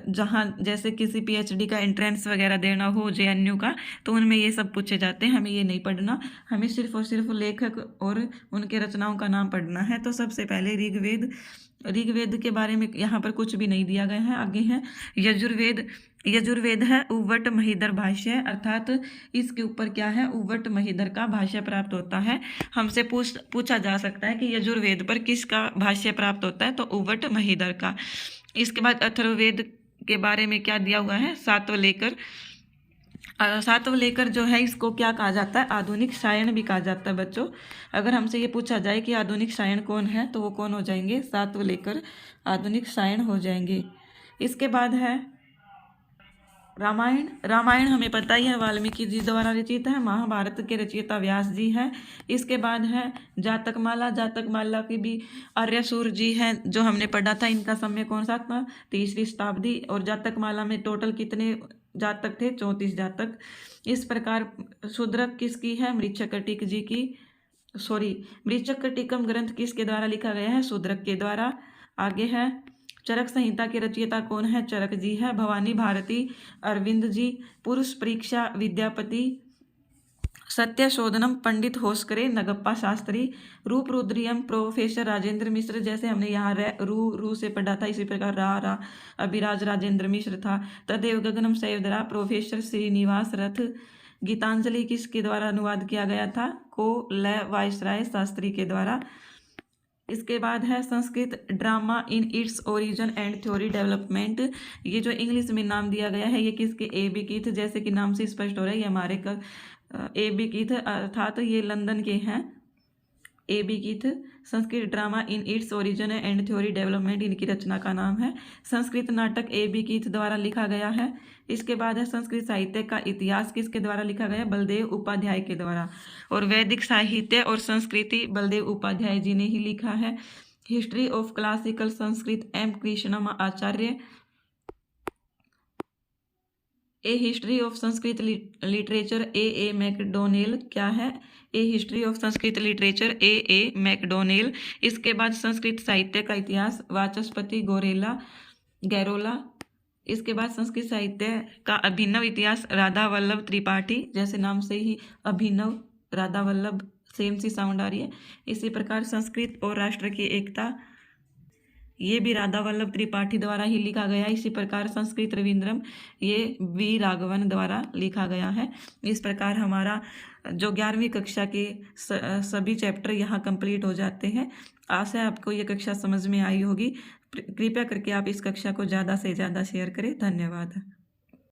जहाँ जैसे किसी पीएचडी का एंट्रेंस वगैरह देना हो, जेएनयू का, तो उनमें ये सब पूछे जाते हैं। हमें ये नहीं पढ़ना, हमें सिर्फ और सिर्फ लेखक और उनके रचनाओं का नाम पढ़ना है। तो सबसे पहले ऋग्वेद के बारे में यहाँ पर कुछ भी नहीं दिया गया है। आगे है यजुर्वेद। यजुर्वेद है उव्वट महीधर भाष्य, अर्थात इसके ऊपर क्या है? उव्वट महीधर का भाष्य प्राप्त होता है। हमसे पूछा जा सकता है कि यजुर्वेद पर किसका भाष्य प्राप्त होता है? तो उव्वट महीधर का। इसके बाद अथर्ववेद के बारे में क्या दिया हुआ है? सातवलेकर। सातवलेकर जो है इसको क्या कहा जाता है? आधुनिक सायण भी कहा जाता है बच्चों। अगर हमसे ये पूछा जाए कि आधुनिक सायण कौन है, तो वो कौन हो जाएंगे? सातवलेकर आधुनिक सायण हो जाएंगे। इसके बाद है रामायण। रामायण हमें पता ही है वाल्मीकि जी द्वारा रचित है। महाभारत के रचयिता व्यास जी हैं। इसके बाद है जातकमाला। जातकमाला की भी आर्यसूर जी हैं जो हमने पढ़ा था। इनका समय कौन सा था? 3वीं शताब्दी। और जातकमाला में टोटल कितने जातक थे? 34 जातक। इस प्रकार शूद्रक किसकी है? मृच्छकटिक जी की। मृच्छकटिकम ग्रंथ किसके द्वारा लिखा गया है? शूद्रक के द्वारा। आगे है चरक संहिता के रचयिता कौन है? चरक जी है। भवानी भारती, अरविंद जी। पुरुष परीक्षा विद्यापति। सत्यशोधनम पंडित होशकरे नगप्पा शास्त्री। रूप रुद्रियम प्रोफेसर राजेंद्र मिश्र। जैसे हमने यहाँ रू से पढ़ा था, इसी प्रकार रा अभिराज राजेंद्र मिश्र था। तदेव गगनम सैवदरा प्रोफेसर श्रीनिवास रथ। गीतांजलि किसके द्वारा अनुवाद किया गया था? को ल वायसराय शास्त्री के द्वारा। इसके बाद है Sanskrit drama in its origin and theory development. ये जो इंग्लिश में नाम दिया गया है ये किसके? ए.बी. कीथ। जैसे कि नाम से स्पष्ट हो रहा है ये हमारे ए.बी. कीथ अर्थात ये लंदन के हैं। A B. Keith. Sanskrit drama in its origin and theory development इनकी रचना का नाम है। संस्कृत नाटक ए.बी. कीथ द्वारा लिखा गया है। इसके बाद है संस्कृत साहित्य का इतिहास किसके द्वारा लिखा गया? बलदेव उपाध्याय के द्वारा। और वैदिक साहित्य और संस्कृति बलदेव उपाध्याय जी ने ही लिखा है। History of classical Sanskrit M Krishnamachariar. A history of Sanskrit literature A Macdonell. क्या है? A history of Sanskrit literature A Macdonell. इसके बाद संस्कृत साहित्य का इतिहास वाचस्पति गैरोला। इसके बाद संस्कृत साहित्य का अभिनव इतिहास राधा वल्लभ त्रिपाठी, जैसे नाम से ही अभिनव, राधा वल्लभ सेम सी साउंड आ रही है। इसी प्रकार संस्कृत और राष्ट्र की एकता, ये भी राधा वल्लभ त्रिपाठी द्वारा ही लिखा गया है। इसी प्रकार संस्कृत रविंद्रम, ये वी राघवन द्वारा लिखा गया है। इस प्रकार हमारा जो 11वीं कक्षा के सभी चैप्टर यहाँ कंप्लीट हो जाते हैं। आशा है आपको ये कक्षा समझ में आई होगी। कृपया करके आप इस कक्षा को ज़्यादा से ज़्यादा शेयर करें। धन्यवाद।